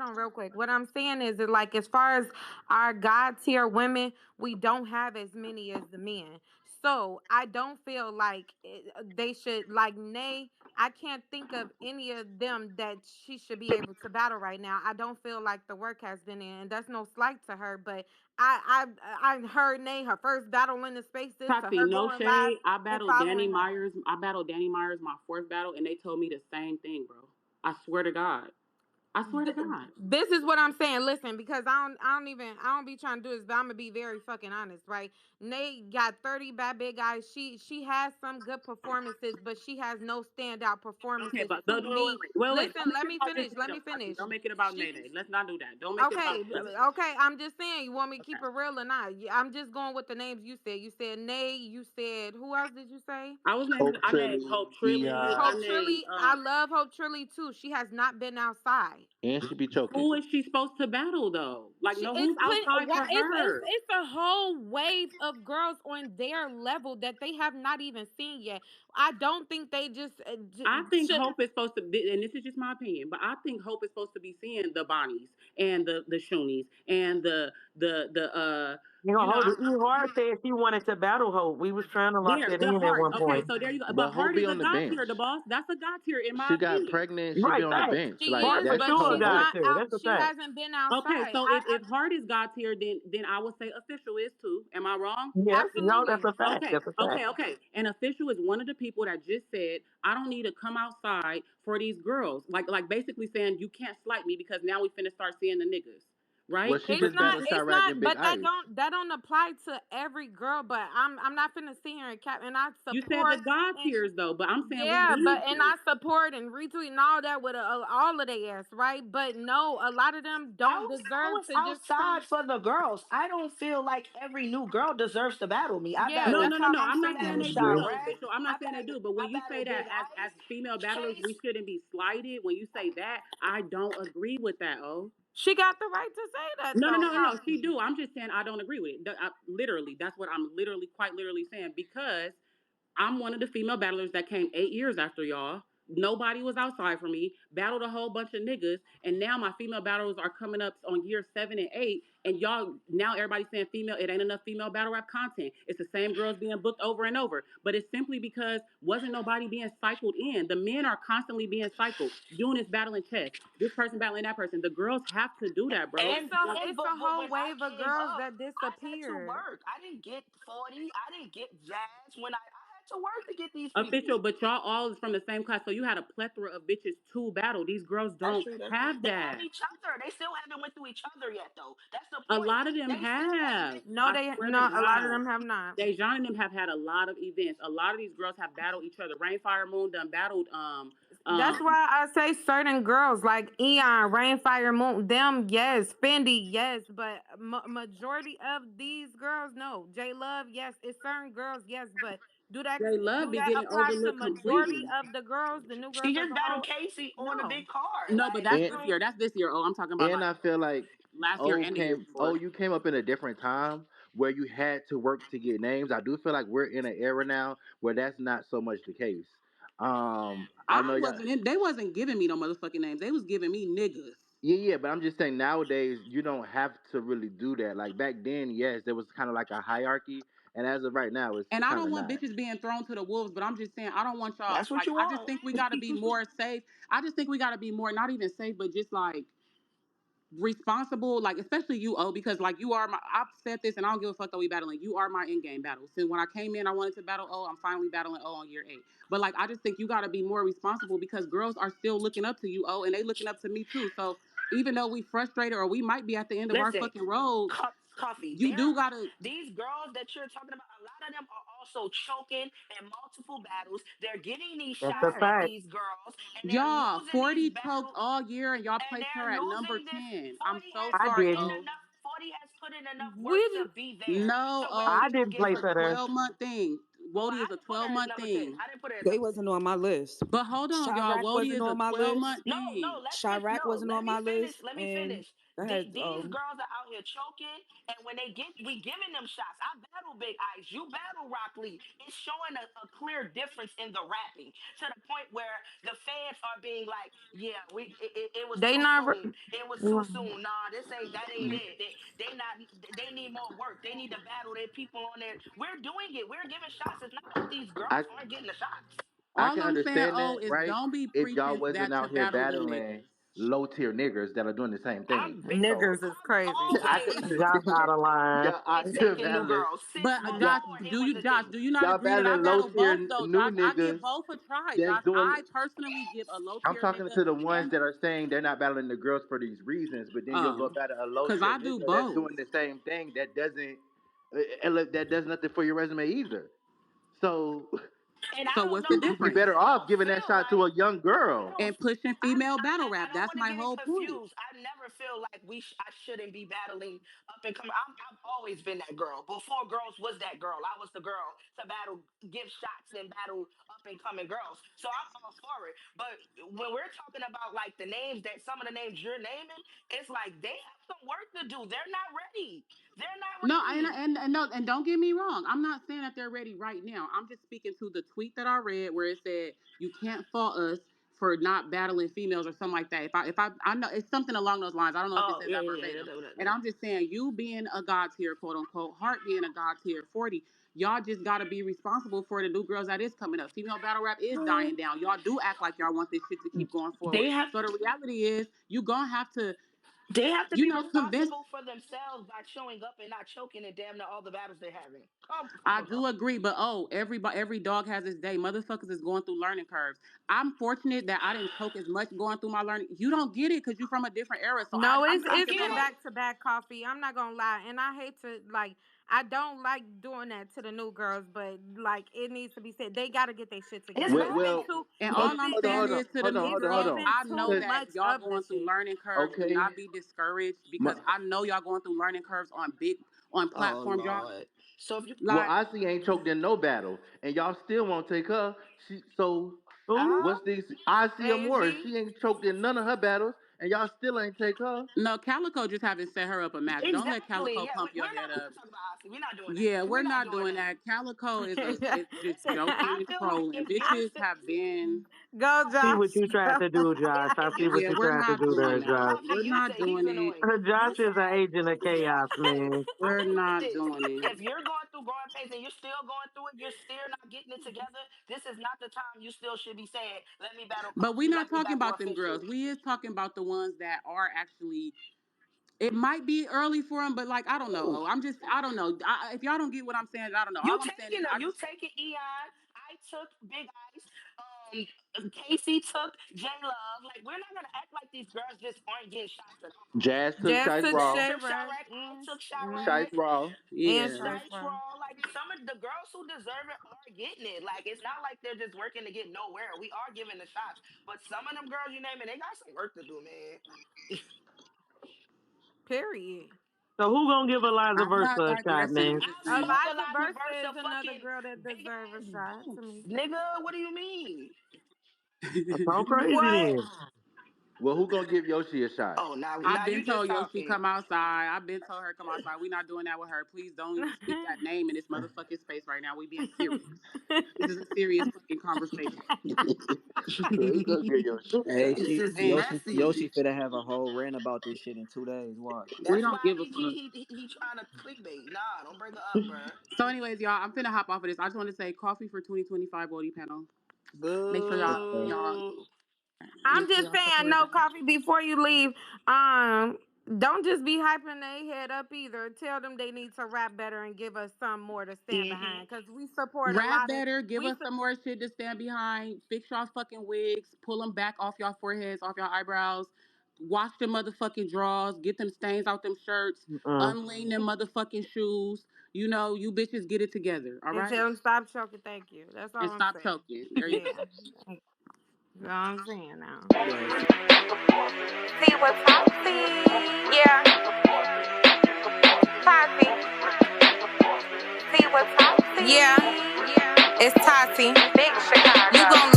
A: on, real quick. What I'm saying is that, like, as far as our God tier women, we don't have as many as the men. So I don't feel like they should like Nay. I can't think of any of them that she should be able to battle right now. I don't feel like the work has been in, and that's no slight to her. But I heard Nay her first battle in the spaces to
D: Tati,
A: her
D: no
A: going live
D: shade. I
A: and
D: battled Danny
A: following her.
D: Myers. I battled Danny Myers my fourth battle, and they told me the same thing, bro. I swear to God. I swear to God.
A: This is what I'm saying. Listen, because I don't be trying to do this, but I'm gonna be very fucking honest, right? Nate got 30 bad big guys. She has some good performances, but she has no standout
D: Okay,
A: performances
D: but
A: to
D: wait, wait, wait,
A: me.
D: wait, wait, wait. Don't
A: Listen,
D: make
A: let
D: it
A: me
D: about
A: finish.
D: just
A: Let
D: Nene,
A: me
D: Tati.
A: finish.
D: Don't make it about
A: She
D: Nene. Let's not do that. Don't make it about.
A: Okay,
D: Let's just
A: okay. I'm just saying. You want me to
D: okay.
A: keep it real or not? I'm just going with the names you said. You said Nay. You said who else did you say?
D: I was naming.
B: Hope
D: I named
B: Trilly,
D: Hope Trilly. I
B: Eon,
A: Hope
D: named.
A: Trilly. I love Hope Trilly too. She has not been outside.
B: and she be choking.
D: Who is she supposed to battle though? Like,
A: She
D: no,
A: it's
D: who's
A: plenty.
D: outside for her?
A: It's a whole wave of girls on their level that they have not even seen yet. I don't think they just
D: I think
A: should.
D: Hope is supposed to be, and this is just my opinion, but I think Hope is supposed to be seeing the Bonnies and the Shunies and the
C: You know,
D: you know,
C: hold
D: I,
C: it. E Hard said she wanted to battle Hope. We was trying to lock
D: there
C: that
D: the
C: in at
D: heart.
C: one
D: Okay,
C: point.
D: so there you go.
B: But
D: But
B: Hope
D: Heart
B: be
D: is a
B: on the
D: god
B: bench.
D: tier, the boss. That's a god tier in my
B: She got
D: opinion.
B: pregnant. She be
C: Right,
B: on the
C: facts.
B: bench.
A: She
B: Like
C: Hard
A: is,
C: for
B: that's
A: but
C: sure,
B: Hope.
A: she's
C: God
B: Hope.
A: not
C: too.
A: out.
C: That's a
A: She
C: fact.
A: hasn't been
D: Okay,
A: outside.
D: so if Heart is god tier, then I would say Official is too. Am I wrong?
C: Yep, no, that's
A: Absolutely.
C: a fact.
D: Okay,
C: That's a fact.
D: okay, okay. And Official is one of the people that just said, I don't need to come outside for these girls. Like basically saying you can't slight me because now we finna start seeing the niggas.
B: Well,
D: Right?
B: she just battled
A: It's
B: Chirac
A: not,
B: and Big
A: but
B: Ice.
A: that don't apply to every girl. But I'm not finna sit here and cap, and I
D: You said the
A: support
D: God
A: and
D: tiers though, but I'm saying we
A: yeah, but and
D: dancers.
A: I support and retweet and all that with all of their ass, right? But no, a lot of them don't
F: I
A: deserve
F: was
A: to just
F: outside
A: come.
F: for the girls. I don't feel like every new girl deserves to battle me. I
A: Yeah,
D: No,
F: battled
D: no,
A: that's
D: no,
A: all
D: no.
A: I'm
D: I'm
F: I
D: not saying
A: saying.
F: battled
D: they do
B: Yeah.
D: though,
F: Chirac.
D: official. I'm not saying they do. But when
F: I
D: you say
F: battled
D: that
F: Big
D: as
F: Ice,
D: female battlers, we
F: Chase.
D: shouldn't be slighted. When you say that, I don't agree with that. Oh.
A: She got the right to say that
D: No, no,
A: though,
D: no, no, no. She
A: Tati.
D: do. I'm just saying I don't agree with it. Literally, that's what I'm literally, quite literally saying because I'm one of the female battlers that came 8 years after y'all. Nobody was outside for me. Battled a whole bunch of niggas, and now my female battlers are coming up on year 7 and 8. And y'all now everybody's saying female. It ain't enough female battle rap content. It's the same girls being booked over and over. But it's simply because wasn't nobody being cycled in. The men are constantly being cycled. Eunice battling chess. This person battling that person. The girls have to do that, bro.
A: It's
F: But
A: a whole
F: when I
A: wave of
F: came
A: girls
F: up,
A: that
F: I had to
A: disappeared.
F: work. I didn't get 40. I didn't get Jazz when I had to work to get these
D: Official,
F: people.
D: but y'all all is from the same class, so you had a plethora of bitches to battle. These girls
F: That's
D: don't
F: true. That's true.
D: have
F: They have
D: that.
F: each other. They still haven't went through each other yet, though. That's the
D: A
F: point.
D: lot of them
F: They still
D: have.
F: haven't.
A: No,
D: I
A: they
D: swear to
A: no. A lot of
D: God.
A: them have not.
D: Dejan and them have had a lot of events. A lot of these girls have battled each other. Rainfire Moon done battled
A: That's
D: um
A: why I say certain girls like Eon, Rainfire Moon, them yes, Fendi yes, but majority of these girls no. J Love yes, it's certain girls yes, but
D: J Love
A: do
D: be
A: that
D: getting
A: apply to
D: overlooked
A: majority
D: completely.
A: of the girls, the new
F: She
A: girls as
F: just
A: a
F: battled
A: whole?
F: Casey on a
A: No.
F: big card.
D: No, but
F: Like,
D: that's
B: And
D: this year. That's this year. Oh, I'm talking about
B: and
D: like
B: I feel like
D: last year and the year before.
B: you came up in a different time where you had to work to get names. I do feel like we're in an era now where that's not so much the case. I know
D: I
B: y'all.
D: wasn't in, they wasn't giving me no motherfucking names. They was giving me niggas.
B: Yeah, yeah, but I'm just saying nowadays you don't have to really do that. Like back then, yes, there was kind of like a hierarchy, and as of right now, it's
D: And I
B: kind
D: don't
B: of
D: want
B: not.
D: bitches being thrown to the wolves, but I'm just saying I don't want y'all
F: that's what
D: like
F: you
D: I just
F: want.
D: think we gotta be more safe. I just think we gotta be more not even safe, but just like responsible, like especially you, oh, because like you are my. I've said this, and I don't give a fuck that we battling. You are my in game battle. Since when I came in, I wanted to battle O. I'm finally battling O on year 8. But like, I just think you got to be more responsible because girls are still looking up to you, oh, and they looking up to me too. So even though we frustrated or we might be at the end of our
F: Listen,
D: fucking road,
F: coffee.
D: you do gotta.
F: These girls that you're talking about. A lot of them are also choking in multiple battles. They're getting these
G: That's a
F: shots at
G: fact.
F: these girls, and they're
D: Y'all,
F: losing these
D: 40 choked
F: battles.
D: all year, and y'all
F: And
D: placed her
F: they're
D: at number
F: losing this.
D: 10. I'm
F: 40
D: so
F: has
G: I
F: put
D: sorry,
F: in
G: didn't.
D: oh.
F: enough. 40 has put in enough work
A: We
F: to be there
D: No,
F: to where
D: oh,
G: I
F: we
G: didn't
F: gonna give
G: place
D: it's
F: her
D: a
G: her there.
D: 12-month thing.
F: Oh,
D: WOTY is
F: I
D: a
F: didn't put her as
D: 12-month
F: number 10.
D: thing.
F: I didn't put her as
H: They
F: number 10.
H: wasn't on my list.
D: But hold on, y'all.
H: Chirac
D: WOTY
H: wasn't
D: is a
H: on my
D: 12-month
H: list,
F: No, no,
D: thing.
H: Chirac wasn't on
F: let me
H: my
F: finish.
H: list,
F: Let me
H: and
F: finish.
H: go ahead.
F: These girls are out here choking, and when they get, we giving them shots. I battle Big Ice. You battle Rock Lee. It's showing a clear difference in the rapping to the point where the fans are being like, "Yeah, it was
A: they
F: too
A: not.
F: soon. It was too soon. Nah, this ain't that ain't it. They not. They need more work. They need to battle their people on there. We're doing it. We're giving shots. It's not like these
B: I
F: girls aren't getting the shots.
B: I
D: All
B: can
D: I'm saying,
B: understand
D: oh,
B: that,
D: is
B: right?
D: don't be
B: If y'all
D: preaching
B: wasn't
D: that to
B: out here
D: battle them
B: battling
D: niggas.
B: low tier niggers that are doing the same thing.
F: I'm big.
B: So
A: Niggers is
F: I'm
A: crazy.
B: I can
F: always,
G: Josh out
B: understand
G: of line.
B: y'all out here
F: taking new
B: battling.
F: girls. Since
D: But
B: Y'all,
F: before it was a
D: Josh,
F: thing.
D: do you not
B: y'all
D: agree that I
B: battling low
D: battle
B: tier
D: both though,
B: new
D: Josh? I give
B: niggas
D: both a try,
B: that's
D: Josh.
B: doing.
D: I personally give a low
B: I'm
D: tier
B: talking
D: nigga
B: to the ones
D: and
B: that are saying they're not battling the girls for these reasons, but then you'll go battle a low
D: cause
B: tier
D: I do
B: nigga that's
D: both.
B: doing the same thing that doesn't that does nothing for your resume either. So
F: And I
D: So
F: don't
D: what's
F: know.
D: the
B: you'd be
D: difference?
B: better
F: I
B: off
F: don't
B: giving that
F: feel
B: shot to
F: like
B: a young
F: I
B: girl.
F: don't.
D: And pushing female battle
F: I
D: rap.
F: don't
D: That's
F: want to
D: my
F: get it
D: whole point.
F: confused. I never feel like I shouldn't be battling up and coming. I've always been that girl. Before girls was that girl, I was the girl to battle, give shots and battle up and coming girls. So I'm all for it. But when we're talking about like the names that some of the names you're naming, it's like they have some work to do. They're not ready. They're not
D: No,
F: ready.
D: and no, and don't get me wrong. I'm not saying that they're ready right now. I'm just speaking to the tweet that I read where it said you can't fault us for not battling females or something like that. I know it's something along those lines. I don't know if it
F: Oh
D: says
F: yeah,
D: that
F: yeah, yeah.
D: verbatim. And I'm just saying, you being a god tier, quote unquote, Heart being a god tier 40, y'all just gotta be responsible for the new girls that is coming up. Female battle rap is dying down. Y'all do act like y'all want this shit to keep going forward.
F: They have
D: So the reality is you gonna have to,
F: they have to be
D: convince.
F: responsible for themselves by showing up and not choking in damn near all the battles they're having. Come
D: I
F: on,
D: do
F: coffee.
D: agree, but oh, every dog has its day. Motherfuckers is going through learning curves. I'm fortunate that I didn't choke as much going through my learning. You don't get it because you're from a different era. So
A: No,
D: I'm
F: I
A: it's
F: get
A: been
D: sympathetic.
F: it.
A: back to back coffee. I'm not gonna lie, and I hate to like. I don't like doing that to the new girls, but like it needs to be said. They got to get their shit
F: It's
A: together.
B: Well,
A: It's been
B: well
F: bad.
A: too.
D: And
B: hold
A: It's
B: on,
D: all I'm
A: been
B: hold on,
D: saying
B: hold
A: it's
B: on,
D: is to the
B: hold on,
D: new
B: hold on,
A: it's
B: hold
D: girls,
B: on.
A: given
D: I
A: too
D: know
B: 'Cause,
D: that
A: much
D: y'all
A: other
D: going through
A: shit.
D: learning curves. Do
B: okay,
D: not be discouraged because I know y'all going through learning curves on
F: Oh
D: platforms. Y'all
F: Lord. So if you
B: well,
D: like
B: Ozzy ain't choked in no battle, and y'all still won't take her. So
G: Who?
B: what's this? Ozzy Amore,
A: AG.
B: she ain't choked in none of her battles, and y'all still ain't take her.
D: no, Calico just haven't set her up a match. Don't let
F: exactly,
D: Calico
F: yeah,
D: pump your
F: we're not
D: head up.
F: gonna talk about Austin. We're not doing that.
D: Yeah,
F: We're
D: we're
F: not
D: not
F: doing
D: doing
F: that.
D: that. Calico is just
F: Listen,
D: joking
F: I
D: and
F: feel like
D: trolling.
F: if you're
D: Bitches
F: still
D: have been.
A: Go,
G: See
A: Josh.
G: what you tried to do, Josh. I
F: if
G: see
F: you
G: what
D: Yeah,
G: you
D: we're
G: tried to
D: not
G: do
D: doing
G: there,
D: that.
G: Josh.
F: coffee,
D: We're
F: you
D: not
F: say he's
D: doing it.
F: annoying. You
G: Josh is an
F: said
G: agent of chaos, man.
F: I'm
D: We're
F: gonna leave it like
D: not
F: this.
D: doing it.
F: If you're going through growing pains and you're still going through it, you're still not getting it together. This is not the time you still should be saying, "Let me battle
D: But we're
F: coffee.
D: not
F: Let me
D: talking
F: battle
D: about them
F: official."
D: girls. We is talking about the ones that are actually. It might be early for them, but like I don't know.
F: Ooh.
D: Oh, I don't know. If y'all don't get what I'm saying, I don't know.
F: You
D: All I'm saying
F: taking
D: is
F: them.
D: I
F: You
D: just
F: taking Eon. I took Big Ice. Casey took J Love. Like we're not gonna act like these girls just aren't getting shots at all.
B: Jazz took
A: Jazz
B: Shice
A: took
F: Jazz
B: Raw.
A: Shay
F: took
A: Rock
F: Chirac. I
A: and
F: took
A: mm-hmm.
B: Shice
F: Chirac.
B: Raw.
A: And
D: yeah.
A: Shice
F: Dice
A: Rock.
F: Raw. Like some of the girls who deserve it are getting it. Like it's not like they're just working to get nowhere. We are giving the shots, but some of them girls you name it, they got some work to do, man.
A: Period.
G: So who gonna give Eliza
D: I'm
G: Versa
D: not
G: a shot,
D: digressing. I'm
G: man?
D: just saying.
F: Fuck
A: Eliza
F: Eliza
A: Versa is
F: versus
A: another
F: fucking
A: girl that
F: big
A: deserves a
F: ass
A: shot to
F: Dukes,
A: me.
F: nigga. What do you mean?
G: That's all crazy
A: What?
G: then.
B: Well, who gonna give Yoshi a shot?
F: Oh, now
D: I've
F: now
D: been
F: you just
D: told Yoshi
F: talking.
D: come outside. I've been told her come outside. We not doing that with her. Please don't even speak that name in this motherfucking space right now. We being serious. This is a serious fucking conversation.
B: Who gonna give Yoshi a
I: Hey,
B: shot?
F: This
I: she
F: is
D: And
I: Yoshi
F: messy.
I: finna have a whole rant about this shit in 2 days. Watch.
D: we
F: That's
D: don't
F: why
D: give a fuck.
F: he trying to clickbait. Nah, don't bring her up, bro.
D: So, anyways, y'all, I'm finna hop off of this. I just want to say coffee for 2025 Woody panel. Make sure y'all
F: Boo.
D: make
A: I'm
D: sure
A: just
D: y'all
A: saying,
D: support
A: no
D: that.
A: coffee before you leave. Um, Don't just be hyping their head up either. Tell them they need to rap better and give us some more to stand
D: Hmm.
A: behind. Cause we support a
D: Rap
A: lot of
D: better, give us some more shit to stand behind. Fix y'all fucking wigs, pull them back off y'all foreheads, off y'all eyebrows. Wash them motherfucking drawers, get them stains out them shirts,
G: Mm.
D: unlean them motherfucking shoes. You know, you bitches get it together, all
A: and
D: right?
A: tell them stop choking. Thank you. That's
D: And
A: all I'm
D: stop
A: saying.
D: choking. There you go.
A: Yeah. That's all I'm saying now.
D: Yes.
A: See what's Tati? Yeah, Tati. See what's Tati? Yeah, it's Tati. Big Chicago. You gon'